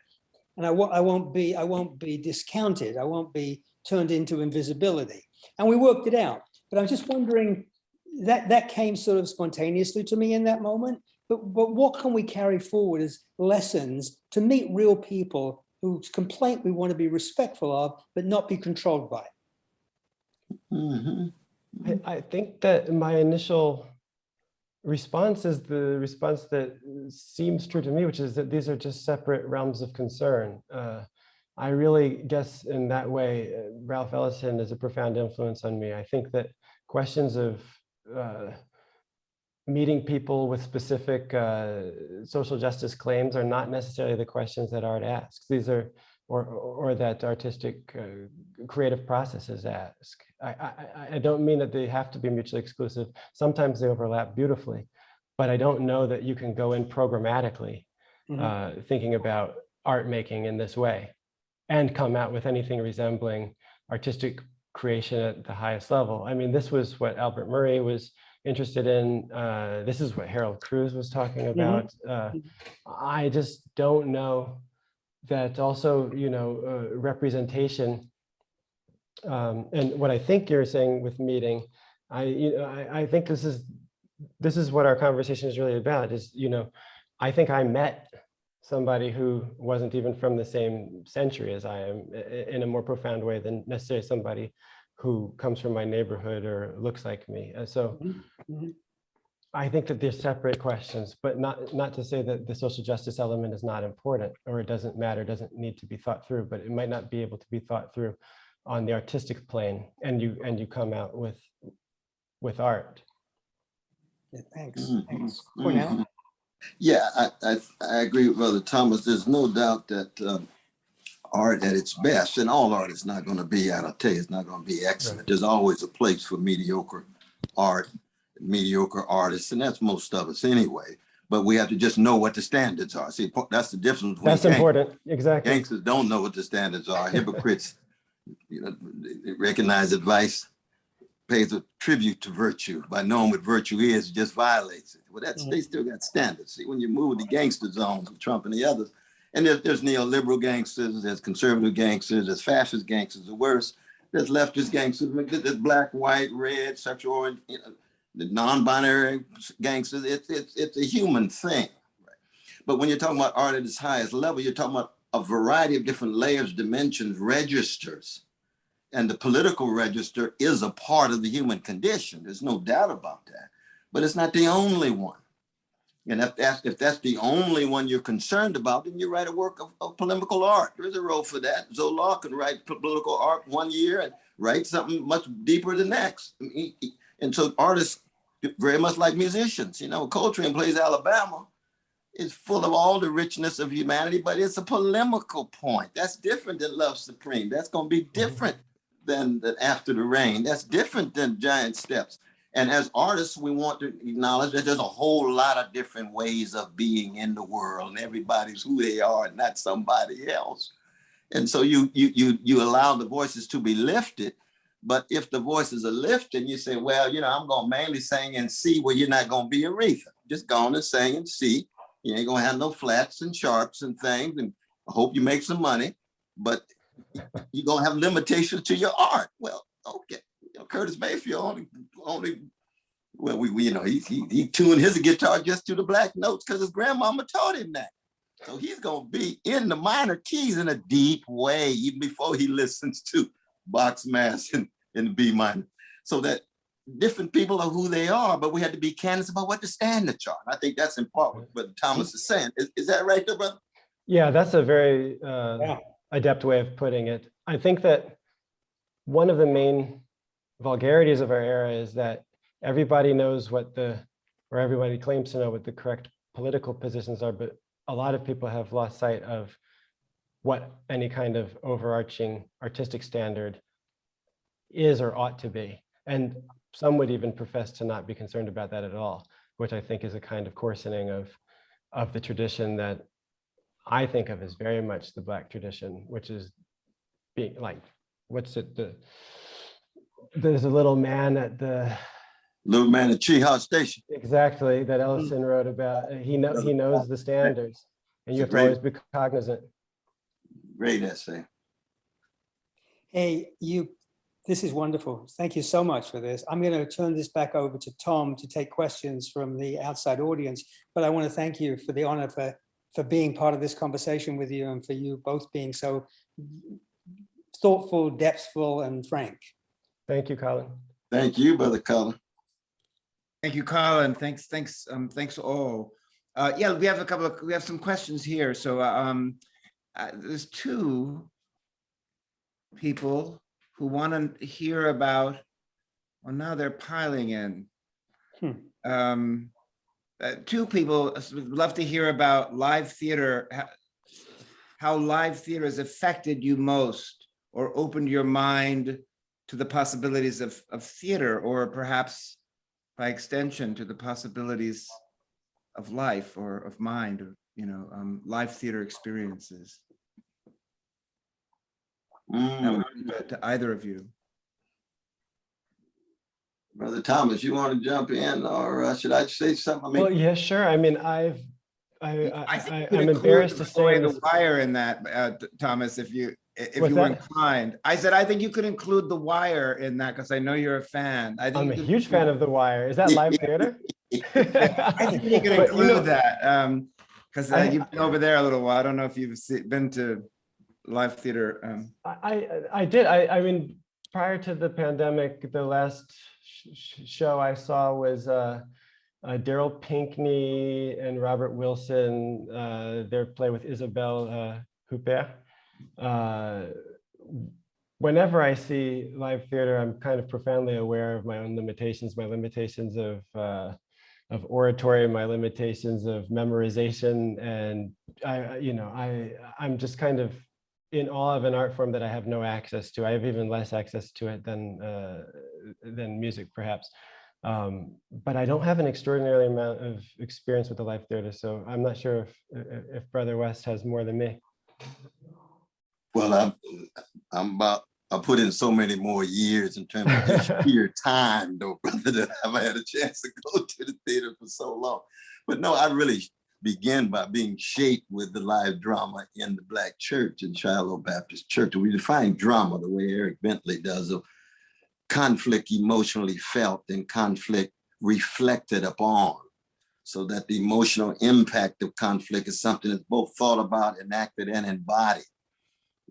and I won't be discounted. I won't be turned into invisibility. And we worked it out. But I'm just wondering, that came sort of spontaneously to me in that moment. But what can we carry forward as lessons to meet real people whose complaint we want to be respectful of, but not be controlled by? I think that my initial response is the response that seems true to me, which is that these are just separate realms of concern. I really guess in that way, Ralph Ellison is a profound influence on me. I think that questions of meeting people with specific social justice claims are not necessarily the questions that art asks. These are, or that artistic creative processes ask. I don't mean that they have to be mutually exclusive. Sometimes they overlap beautifully, but I don't know that you can go in programmatically thinking about art making in this way and come out with anything resembling artistic creation at the highest level. I mean, this was what Albert Murray was interested in. This is what Harold Cruz was talking about. I just don't know that also, you know, representation, and what I think you're saying with meeting, I think this is what our conversation is really about, is, you know, I think I met somebody who wasn't even from the same century as I am in a more profound way than necessarily somebody who comes from my neighborhood or looks like me. So I think that they're separate questions, but not to say that the social justice element is not important or it doesn't matter, doesn't need to be thought through, but it might not be able to be thought through on the artistic plane, and you come out with art. Yeah, thanks. Cornel? Yeah, I agree with Brother Thomas. There's no doubt that art at its best, and all art is not going to be, I'll tell you, it's not going to be excellent. Right. There's always a place for mediocre art, mediocre artists, and that's most of us anyway. But we have to just know what the standards are. See, that's the difference. That's important, exactly. Gangsters don't know what the standards are. Hypocrites, you know, recognize that vice pays a tribute to virtue. By knowing what virtue is, it just violates it. Well, they still got standards. See, when you move the gangster zones of Trump and the others, and there's neoliberal gangsters, there's conservative gangsters, there's fascist gangsters, the worst. There's leftist gangsters, there's black, white, red, sexual, you know, the non-binary gangsters. It's a human thing. Right? But when you're talking about art at its highest level, you're talking about a variety of different layers, dimensions, registers. And the political register is a part of the human condition. There's no doubt about that. But it's not the only one. And if that's the only one you're concerned about, then you write a work of polemical art. There's a role for that. Zola can write political art one year and write something much deeper the next. I mean, and so artists, very much like musicians, you know, Coltrane plays Alabama. It's full of all the richness of humanity, but it's a polemical point. That's different than Love Supreme. That's going to be different than After the Rain. That's different than Giant Steps. And as artists, we want to acknowledge that there's a whole lot of different ways of being in the world, and everybody's who they are and not somebody else. And so you allow the voices to be lifted. But if the voices are lifted, you say, well, you know, I'm going to mainly sing in C, where you're not going to be Aretha. Just go on and sing in C. You ain't going to have no flats and sharps and things. And I hope you make some money, but you're going to have limitations to your art. Well, okay. You know, Curtis Mayfield only well, we you know, he tuned his guitar just to the black notes because his grandmama taught him that. So he's going to be in the minor keys in a deep way, even before he listens to Bach's Mass in the B minor. So that different people are who they are, but we have to be candid about what the standards are. And I think that's important, what Thomas is saying. Is that right there, brother? Yeah, that's a very adept way of putting it. I think that one of the main vulgarities of our era is that everybody knows or everybody claims to know what the correct political positions are, but a lot of people have lost sight of what any kind of overarching artistic standard is or ought to be. And some would even profess to not be concerned about that at all, which I think is a kind of coarsening of the tradition that I think of as very much the Black tradition, which is being like, there's a little man at Chekhov Station. Exactly, that Ellison wrote about. He knows the standards, and you have to always be cognizant. Great essay. Hey, This is wonderful. Thank you so much for this. I'm going to turn this back over to Tom to take questions from the outside audience, but I want to thank you for the honor for being part of this conversation with you, and for you both being so thoughtful, depthful, and frank. Thank you, Colin. Thank you, Brother Colin. Thank you, Colin. Thanks all. Yeah, we have some questions here. So there's two people who want to hear about, well, now they're piling in. Two people would love to hear about live theater, how live theater has affected you most, or opened your mind to the possibilities of theater, or perhaps by extension to the possibilities of life or of mind, or, live theater experiences. To either of you. Brother Thomas, you want to jump in, or should I say something? Well, yeah, sure. I mean, I'm embarrassed to say the wire in that, Thomas, if you were inclined. I said, I think you could include The Wire in that, because I know you're a fan. I'm a huge fan of The Wire. Is that live theater? I think you can include that, because you've been over there a little while. I don't know if you've been to live theater. I did. I mean, prior to the pandemic, the last show I saw was Daryl Pinckney and Robert Wilson, their play with Isabelle Huppert. Whenever I see live theater, I'm kind of profoundly aware of my own limitations, my limitations of oratory, my limitations of memorization, and I'm just kind of in awe of an art form that I have no access to. I have even less access to it than music, perhaps. But I don't have an extraordinary amount of experience with the live theater, so I'm not sure if Brother West has more than me. Well, I put in so many more years in terms of just sheer time, though, brother, that I've had a chance to go to the theater for so long. But no, I really began by being shaped with the live drama in the Black church, in Shiloh Baptist Church. We define drama the way Eric Bentley does, of conflict emotionally felt and conflict reflected upon, so that the emotional impact of conflict is something that's both thought about, enacted, and embodied.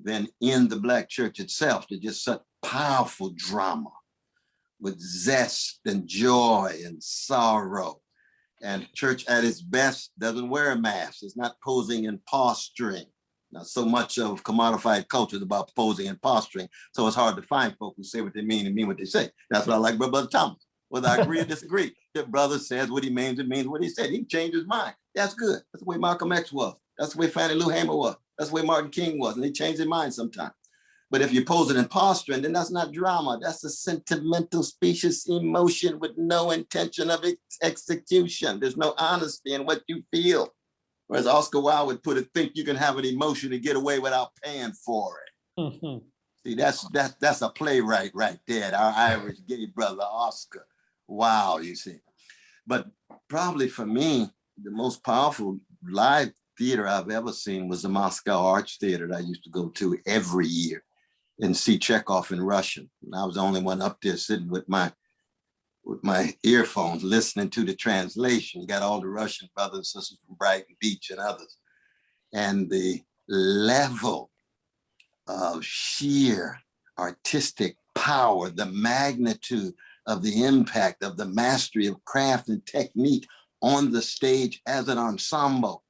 Then in the Black church itself, there's just such powerful drama with zest and joy and sorrow. And church at its best doesn't wear a mask. It's not posing and posturing. Now, so much of commodified culture is about posing and posturing, so it's hard to find folks who say what they mean and mean what they say. That's what I like about Brother Thomas. Whether I agree or disagree, the brother says what he means and means what he said. He can change his mind. That's good. That's the way Malcolm X was. That's the way Fannie Lou Hamer was. That's the way Martin King was, and they change their mind sometimes. But if you're posing and posturing, then that's not drama. That's a sentimental, specious emotion with no intention of execution. There's no honesty in what you feel. Whereas Oscar Wilde would put it, think you can have an emotion and get away without paying for it. Mm-hmm. See, that's a playwright right there, our Irish gay brother, Oscar Wilde, you see. But probably for me, the most powerful live theater I've ever seen was the Moscow Arts Theater that I used to go to every year and see Chekhov in Russian. And I was the only one up there sitting with my earphones, listening to the translation. You got all the Russian brothers and sisters from Brighton Beach and others. And the level of sheer artistic power, the magnitude of the impact of the mastery of craft and technique on the stage as an ensemble.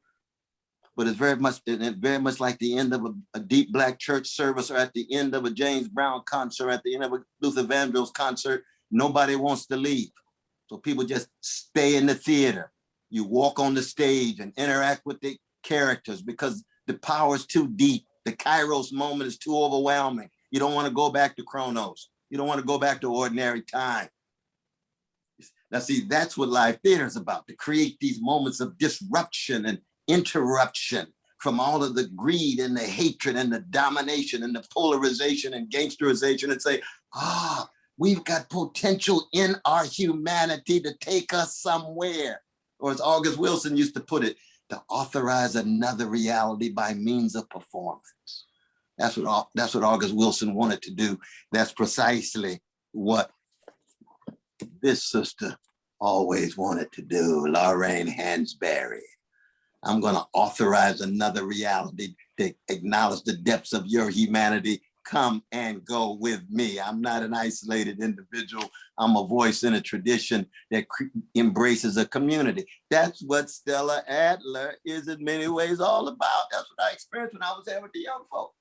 But it's very much like the end of a deep Black church service, or at the end of a James Brown concert, at the end of a Luther Vandross concert. Nobody wants to leave. So people just stay in the theater. You walk on the stage and interact with the characters because the power is too deep. The Kairos moment is too overwhelming. You don't want to go back to Chronos. You don't want to go back to ordinary time. Now, see, that's what live theater is about, to create these moments of disruption and interruption from all of the greed and the hatred and the domination and the polarization and gangsterization, and say, we've got potential in our humanity to take us somewhere. Or as August Wilson used to put it, to authorize another reality by means of performance. That's what August Wilson wanted to do. That's precisely what this sister always wanted to do, Lorraine Hansberry. I'm going to authorize another reality to acknowledge the depths of your humanity. Come and go with me. I'm not an isolated individual. I'm a voice in a tradition that embraces a community. That's what Stella Adler is in many ways all about. That's what I experienced when I was there with the young folk.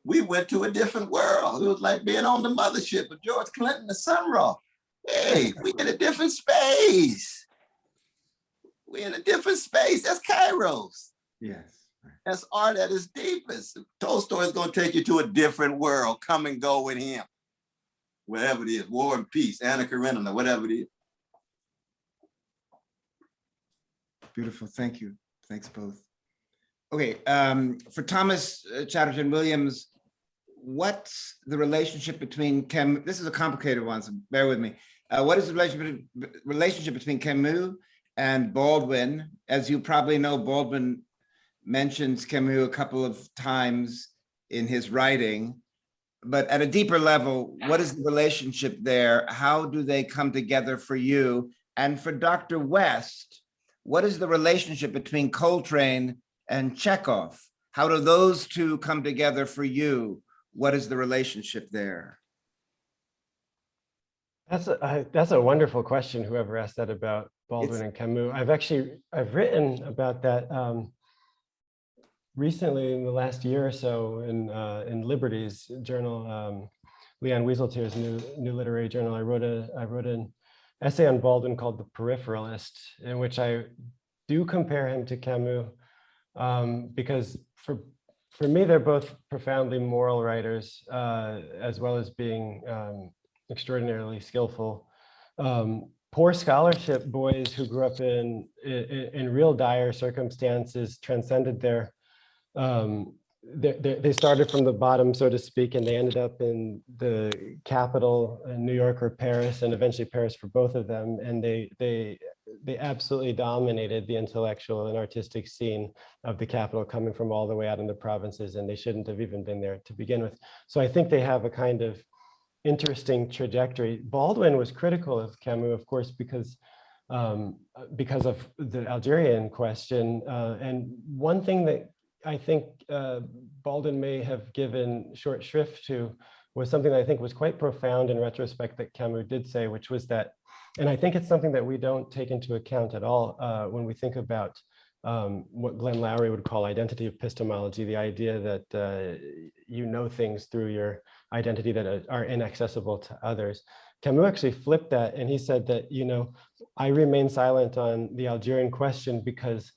We went to a different world. It was like being on the mothership of George Clinton, the Sunraw. Hey, we in a different space. We in a different space. That's Kairos. Yes. That's art at its deepest. Tolstoy is going to take you to a different world. Come and go with him. Wherever it is, War and Peace, Anna Karenina, whatever it is. Beautiful. Thank you. Thanks both. Okay. For Thomas Chatterton Williams, what's the relationship between this is a complicated one, so bear with me. What is the relationship between Camus and Baldwin? As you probably know, Baldwin mentions Camus a couple of times in his writing, but at a deeper level, what is the relationship there? How do they come together for you? And for Dr. West, what is the relationship between Coltrane and Chekhov? How do those two come together for you? What is the relationship there? That's a wonderful question, whoever asked that about Baldwin and Camus. I've written about that recently in the last year or so in Liberty's journal, Leon Wieseltier's new literary journal. I wrote an essay on Baldwin called The Peripheralist, in which I do compare him to Camus, because for me, they're both profoundly moral writers, as well as being extraordinarily skillful. Poor scholarship boys who grew up in real dire circumstances transcended they started from the bottom, so to speak, and they ended up in the capital, in New York or Paris, and eventually Paris for both of them. And they absolutely dominated the intellectual and artistic scene of the capital, coming from all the way out in the provinces, and they shouldn't have even been there to begin with. So I think they have a kind of interesting trajectory. Baldwin was critical of Camus, of course, because of the Algerian question. And one thing that I think Baldwin may have given short shrift to was something that I think was quite profound in retrospect that Camus did say, which was that, and I think it's something that we don't take into account at all when we think about what Glenn Lowry would call identity epistemology, the idea that you know things through your identity that are inaccessible to others. Camus actually flipped that, and he said that, I remain silent on the Algerian question because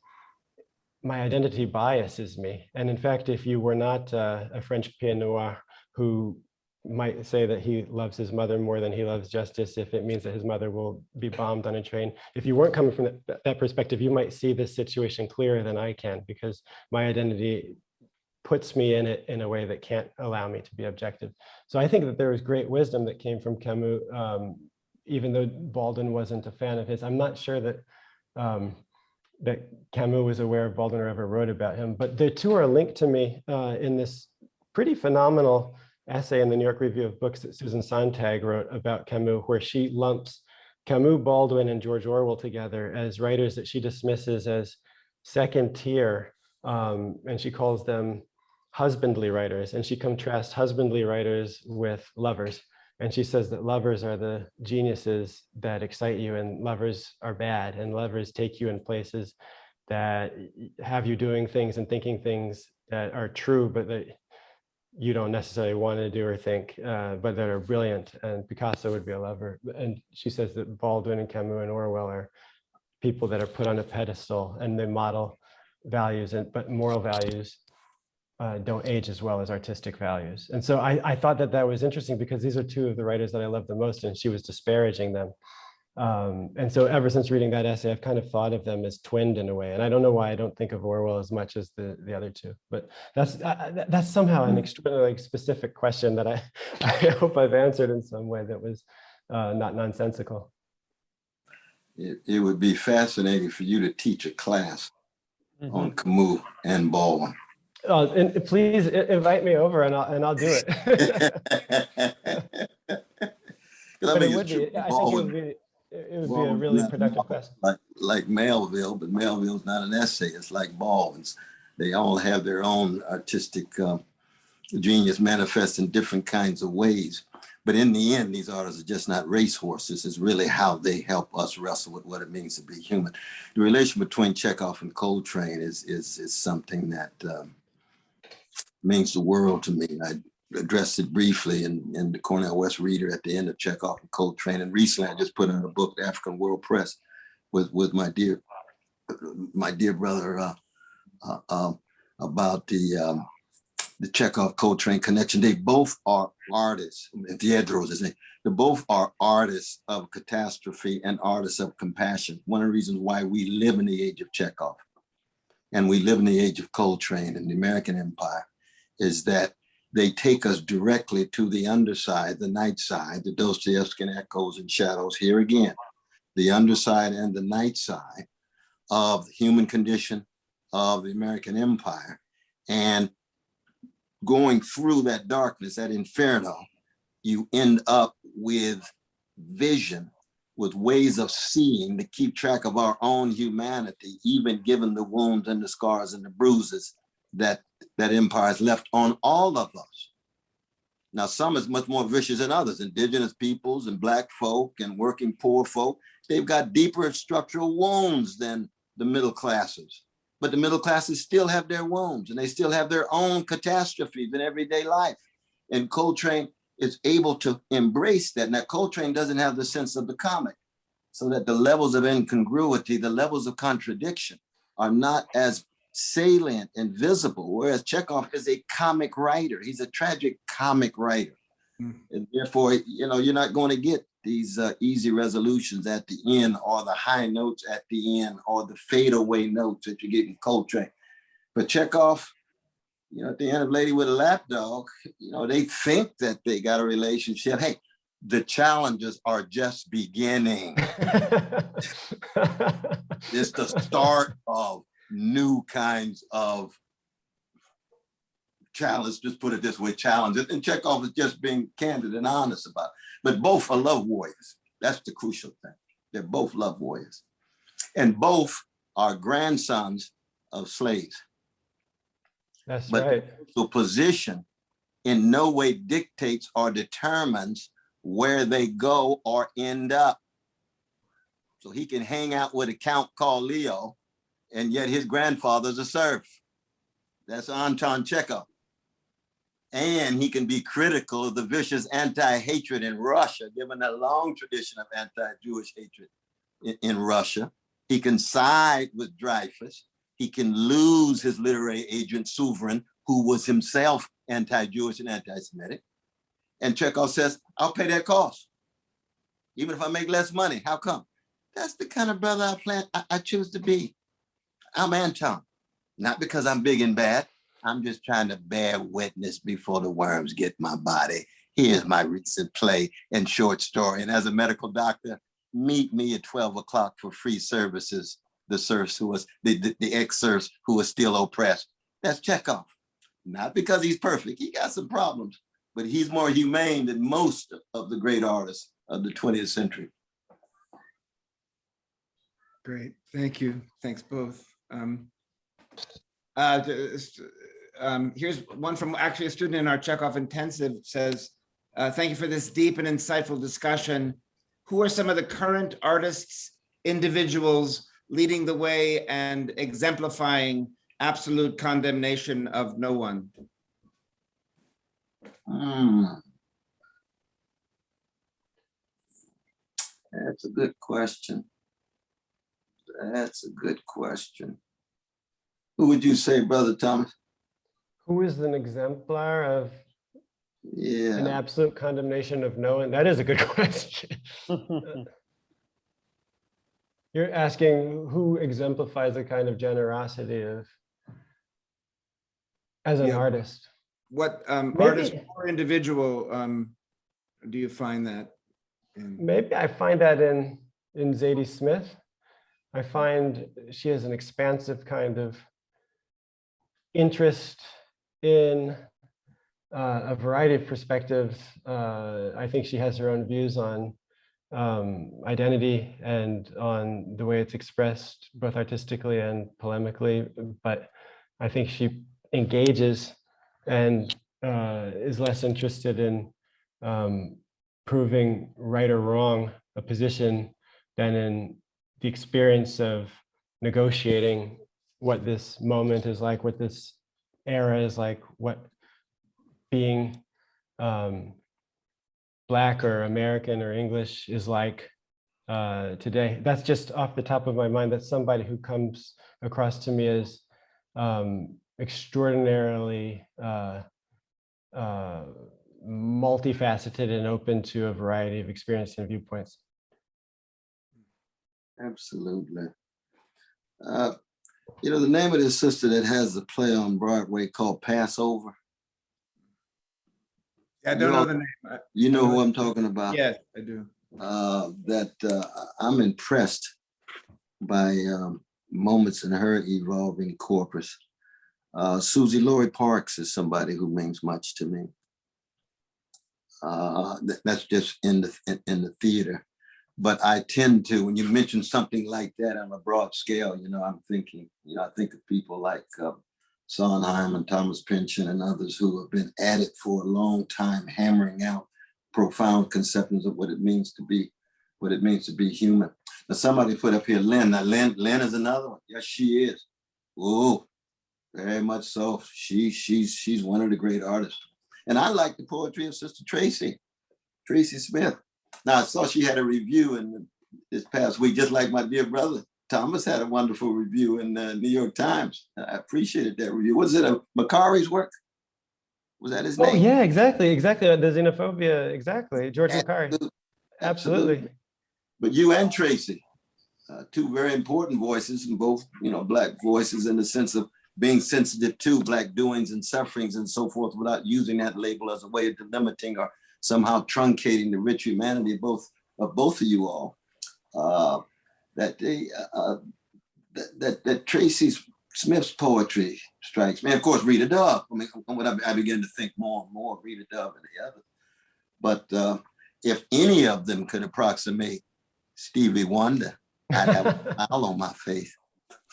my identity biases me. And in fact, if you were not a French Pied Noir who might say that he loves his mother more than he loves justice, if it means that his mother will be bombed on a train, if you weren't coming from that perspective, you might see this situation clearer than I can, because my identity puts me in it in a way that can't allow me to be objective. So I think that there was great wisdom that came from Camus, even though Baldwin wasn't a fan of his. I'm not sure that that Camus was aware of Baldwin or ever wrote about him, but the two are linked to me in this pretty phenomenal essay in the New York Review of Books that Susan Sontag wrote about Camus, where she lumps Camus, Baldwin, and George Orwell together as writers that she dismisses as second tier, and she calls them husbandly writers, and she contrasts husbandly writers with lovers. And she says that lovers are the geniuses that excite you, and lovers are bad, and lovers take you in places that have you doing things and thinking things that are true, but that you don't necessarily want to do or think, but that are brilliant. And Picasso would be a lover. And she says that Baldwin and Camus and Orwell are people that are put on a pedestal, and they model values, but moral values don't age as well as artistic values. And so I thought that was interesting, because these are two of the writers that I love the most, and she was disparaging them. And so ever since reading that essay, I've kind of thought of them as twinned in a way. And I don't know why I don't think of Orwell as much as the other two, but that's somehow an extraordinarily specific question that I hope I've answered in some way that was not nonsensical. It would be fascinating for you to teach a class on Camus and Baldwin. And please invite me over, and I'll do it. But it would be. I think it would be a really productive question. Like Melville, but Melville's not an essay. It's like Baldwin's. They all have their own artistic genius manifest in different kinds of ways. But in the end, these artists are just not racehorses. It's really how they help us wrestle with what it means to be human. The relation between Chekhov and Coltrane is something that means the world to me. I addressed it briefly in the Cornel West Reader at the end of Chekhov and Coltrane. And recently I just put out a book, the African World Press, with my dear brother about the Chekhov Coltrane connection. They both are artists. Adler, they both are artists of catastrophe and artists of compassion. One of the reasons why we live in the age of Chekhov and we live in the age of Coltrane and the American Empire is that they take us directly to the underside, the night side, the Dostoyevsky echoes and shadows. Here again, the underside and the night side of the human condition of the American Empire. And going through that darkness, that inferno, you end up with vision, with ways of seeing to keep track of our own humanity, even given the wounds and the scars and the bruises that empire has left on all of us. Now, some is much more vicious than others. Indigenous peoples and Black folk and working poor folk, they've got deeper structural wounds than the middle classes. But the middle classes still have their wounds and they still have their own catastrophes in everyday life. And Coltrane is able to embrace that. Now, Coltrane doesn't have the sense of the comic, so that the levels of incongruity, the levels of contradiction are not as salient and visible, whereas Chekhov is a comic writer. He's a tragic comic writer. And therefore, you're not going to get these easy resolutions at the end, or the high notes at the end, or the fadeaway notes that you get in Coltrane. But Chekhov, at the end of Lady with a Lapdog, they think that they got a relationship. Hey, the challenges are just beginning. It's the start of new kinds of challenge, just put it this way, challenges. And Chekhov is just being candid and honest about it. But both are love warriors. That's the crucial thing. They're both love warriors. And both are grandsons of slaves. That's but right. The position in no way dictates or determines where they go or end up. So he can hang out with a count called Leo, and yet his grandfather's a serf. That's Anton Chekhov. And he can be critical of the vicious anti-hatred in Russia, given a long tradition of anti-Jewish hatred in Russia. He can side with Dreyfus. He can lose his literary agent, Suverin, who was himself anti-Jewish and anti-Semitic. And Chekhov says, I'll pay that cost. Even if I make less money, how come? That's the kind of brother I choose to be. I'm Anton, not because I'm big and bad. I'm just trying to bear witness before the worms get my body. Here's my recent play and short story. And as a medical doctor, meet me at 12 o'clock for free services. The serfs who was, the ex-serfs who were still oppressed. That's Chekhov. Not because he's perfect. He got some problems, but he's more humane than most of the great artists of the 20th century. Great, thank you. Thanks both. Here's one from actually a student in our Chekhov intensive says, thank you for this deep and insightful discussion. Who are some of the current artists, individuals leading the way and exemplifying absolute condemnation of no one? That's a good question. That's a good question. Who would you say, Brother Thomas? Who is an exemplar of an Yeah. absolute condemnation of no one? That is a good question. You're asking who exemplifies a kind of generosity of as an artist. What artist or individual do you find that in? Maybe I find that in Zadie Smith. I find she has an expansive kind of interest in a variety of perspectives. I think she has her own views on identity and on the way it's expressed both artistically and polemically, but I think she engages and is less interested in proving right or wrong a position than in the experience of negotiating what this moment is like, what this era is like, what being Black or American or English is like today. That's just off the top of my mind. That's somebody who comes across to me as extraordinarily multifaceted and open to a variety of experience and viewpoints. Absolutely. You know, the name of this sister that has the play on Broadway called Passover. I don't know the name. You know who I'm talking about? Yes, I do. I'm impressed by moments in her evolving corpus. Susie Laurie Parks is somebody who means much to me. That's just in the theater. But I tend to, when you mention something like that on a broad scale, you know, I'm thinking, you know, I think of people like Sondheim and Thomas Pynchon and others who have been at it for a long time, hammering out profound conceptions of what it means to be human. Now somebody put up here Lynn. Now Lynn is another one. Yes, she is. Oh, very much so. She's one of the great artists. And I like the poetry of Sister Tracy Smith. Now I saw she had a review in this past week, just like my dear brother Thomas had a wonderful review in the New York Times. I appreciated that review. Was it a Macari's work? Was that his name? Oh yeah, exactly. The xenophobia, exactly. George Macari. Absolutely. But you and Tracy, two very important voices, and both, you know, Black voices in the sense of being sensitive to Black doings and sufferings and so forth, without using that label as a way of delimiting or somehow truncating the rich humanity of both of you all. That Tracy Smith's poetry strikes me. Of course, Rita Dove. I mean, when I begin to think more and more, Rita Dove and the others. But if any of them could approximate Stevie Wonder, I'd have a smile on my face.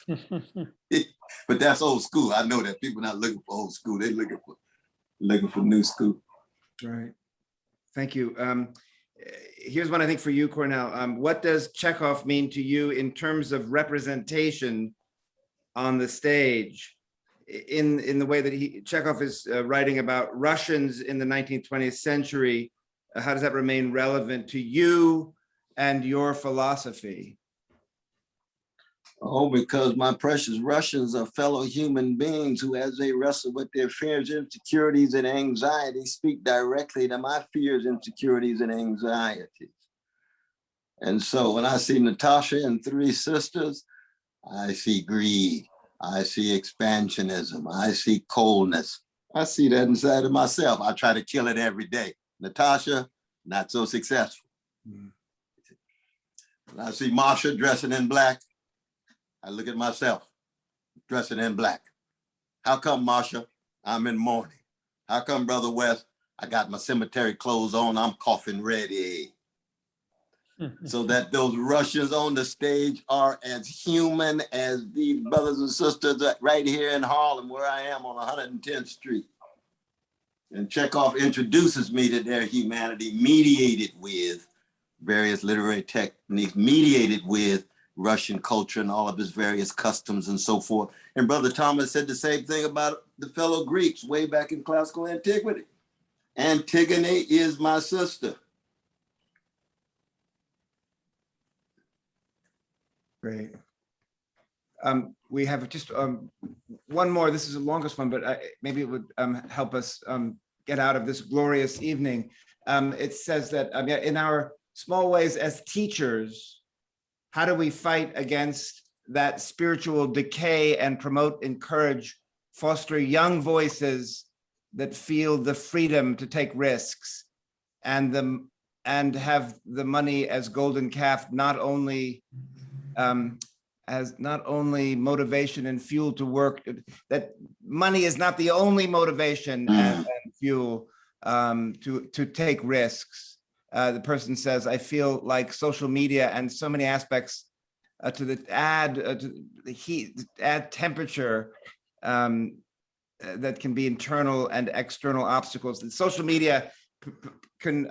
But that's old school. I know that people are not looking for old school. They're looking for new school. Right. Thank you. Here's one I think for you, Cornel. What does Chekhov mean to you in terms of representation on the stage? In the way that Chekhov is writing about Russians in the 19th, 20th century, how does that remain relevant to you and your philosophy? Oh, because my precious Russians are fellow human beings who, as they wrestle with their fears, insecurities, and anxieties, speak directly to my fears, insecurities, and anxieties. And so when I see Natasha and Three Sisters, I see greed, I see expansionism, I see coldness. I see that inside of myself. I try to kill it every day. Natasha, not so successful. Mm. When I see Marsha dressing in Black, I look at myself dressing in Black. How come, Marsha? I'm in mourning. How come, Brother West? I got my cemetery clothes on, I'm coffin ready. So that those Russians on the stage are as human as these brothers and sisters right here in Harlem, where I am on 110th Street. And Chekhov introduces me to their humanity, mediated with various literary techniques, mediated with Russian culture and all of its various customs and so forth. And Brother Thomas said the same thing about the fellow Greeks way back in classical antiquity. Antigone is my sister. Great. We have just one more. This is the longest one, but maybe it would help us get out of this glorious evening. It says that in our small ways as teachers, how do we fight against that spiritual decay and promote, encourage, foster young voices that feel the freedom to take risks and have the money as golden calf, not only as not only motivation and fuel to work, that money is not the only motivation and fuel to take risks. The person says, I feel like social media and so many aspects to the heat, add temperature that can be internal and external obstacles. And social media is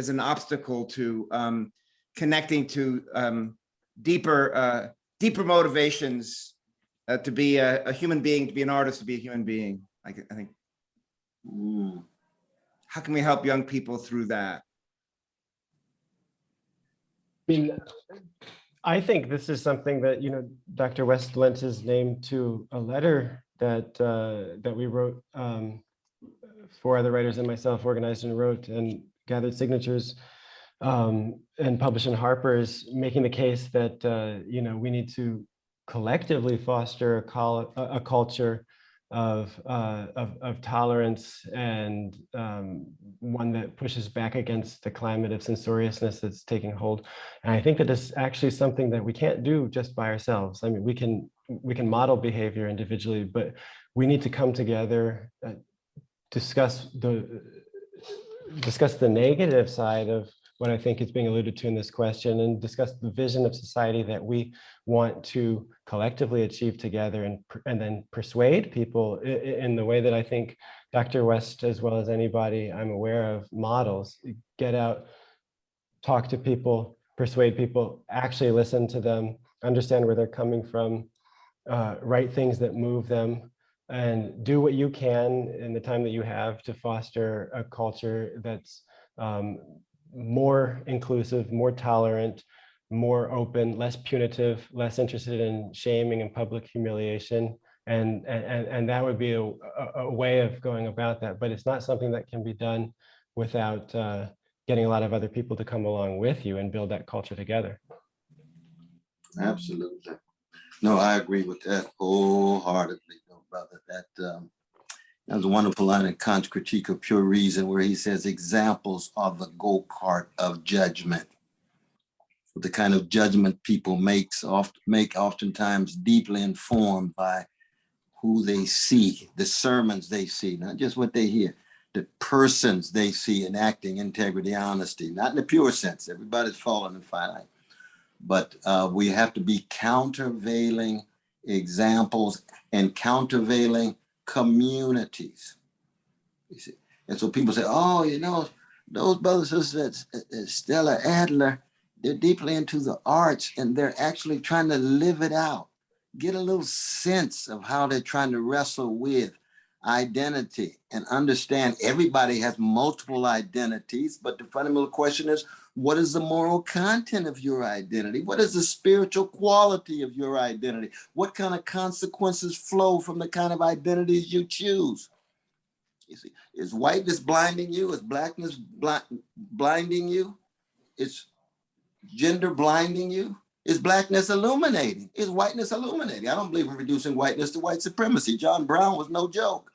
an obstacle to connecting to deeper motivations to be a human being, to be an artist, to be a human being. I think. How can we help young people through that? I mean, I think this is something that, you know, Dr. West lent his name to a letter that that we wrote, 4 other writers and myself organized and wrote and gathered signatures and published in Harper's, making the case that, you know, we need to collectively foster a culture of tolerance and one that pushes back against the climate of censoriousness that's taking hold. And I think that this is actually something that we can't do just by ourselves. I mean, we can model behavior individually, but we need to come together, discuss the negative side of what I think is being alluded to in this question, and discuss the vision of society that we want to collectively achieve together, and then persuade people in the way that I think Dr. West, as well as anybody I'm aware of, models. Get out, talk to people, persuade people, actually listen to them, understand where they're coming from, write things that move them, and do what you can in the time that you have to foster a culture that's more inclusive, more tolerant, more open, less punitive, less interested in shaming and public humiliation. And that would be a way of going about that. But it's not something that can be done without getting a lot of other people to come along with you and build that culture together. Absolutely. No, I agree with that wholeheartedly, brother. That was a wonderful line in Kant's Critique of Pure Reason, where he says examples are the go-kart of judgment. The kind of judgment people make oftentimes deeply informed by who they see, the sermons they see, not just what they hear, the persons they see enacting integrity, honesty, not in the pure sense. Everybody's fallen and finite. But we have to be countervailing examples and countervailing communities. You see? And so people say, oh, you know, those brothers and sisters at Stella, Adler, they're deeply into the arts and they're actually trying to live it out. Get a little sense of how they're trying to wrestle with identity and understand everybody has multiple identities, but the fundamental question is, what is the moral content of your identity? What is the spiritual quality of your identity? What kind of consequences flow from the kind of identities you choose? You see, is whiteness blinding you? Is blackness blinding you? Is gender blinding you? Is blackness illuminating? Is whiteness illuminating? I don't believe in reducing whiteness to white supremacy. John Brown was no joke.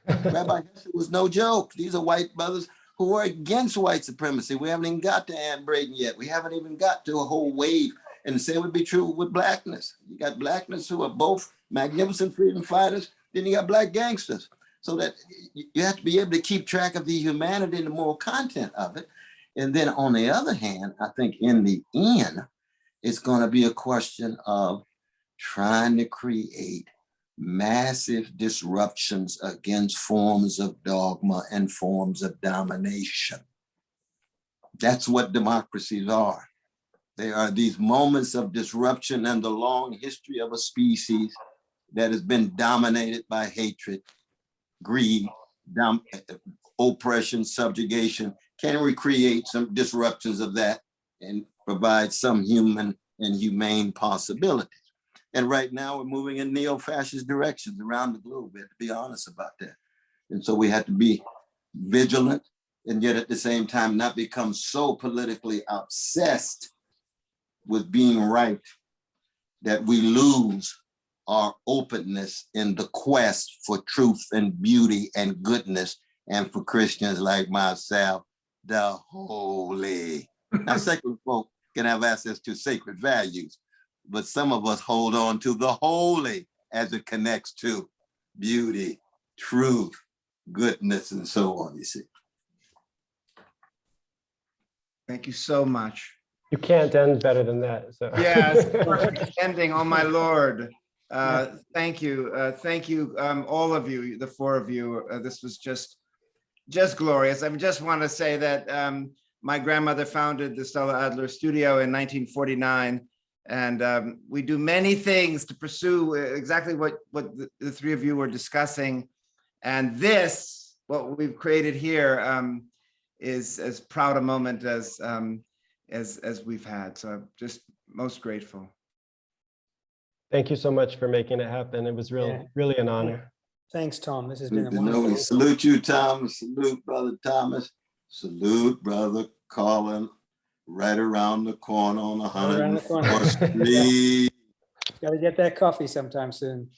Rabbi Hesser was no joke. These are white brothers who are against white supremacy. We haven't even got to Ann Braden yet. We haven't even got to a whole wave. And the same would be true with blackness. You got blackness who are both magnificent freedom fighters. Then you got black gangsters. So that you have to be able to keep track of the humanity and the moral content of it. And then on the other hand, I think in the end, it's going to be a question of trying to create massive disruptions against forms of dogma and forms of domination. That's what democracies are. They are these moments of disruption and the long history of a species that has been dominated by hatred, greed, oppression, subjugation. Can we create some disruptions of that and provide some human and humane possibilities? And right now we're moving in neo-fascist directions around the globe. We have to be honest about that. And so we have to be vigilant and yet at the same time not become so politically obsessed with being right that we lose our openness in the quest for truth and beauty and goodness, and for Christians like myself, the holy. Now, secular folk can have access to sacred values, but some of us hold on to the holy as it connects to beauty, truth, goodness, and so on, you see. Thank you so much. You can't end better than that. So Yes, perfect ending. Oh my Lord. Thank you. Thank you, all of you, the four of you. This was just glorious. I just want to say that my grandmother founded the Stella Adler studio in 1949. And we do many things to pursue exactly what the three of you were discussing. And this, what we've created here, is as proud a moment as we've had. So I'm just most grateful. thank you so much for making it happen. It was really an honor. Thanks, Tom. This has been a We wonderful. salute you, Thomas. Salute, Brother Thomas. Salute, Brother Colin. Right around the corner on Right around the corner. 104th Street. Got to get that coffee sometime soon.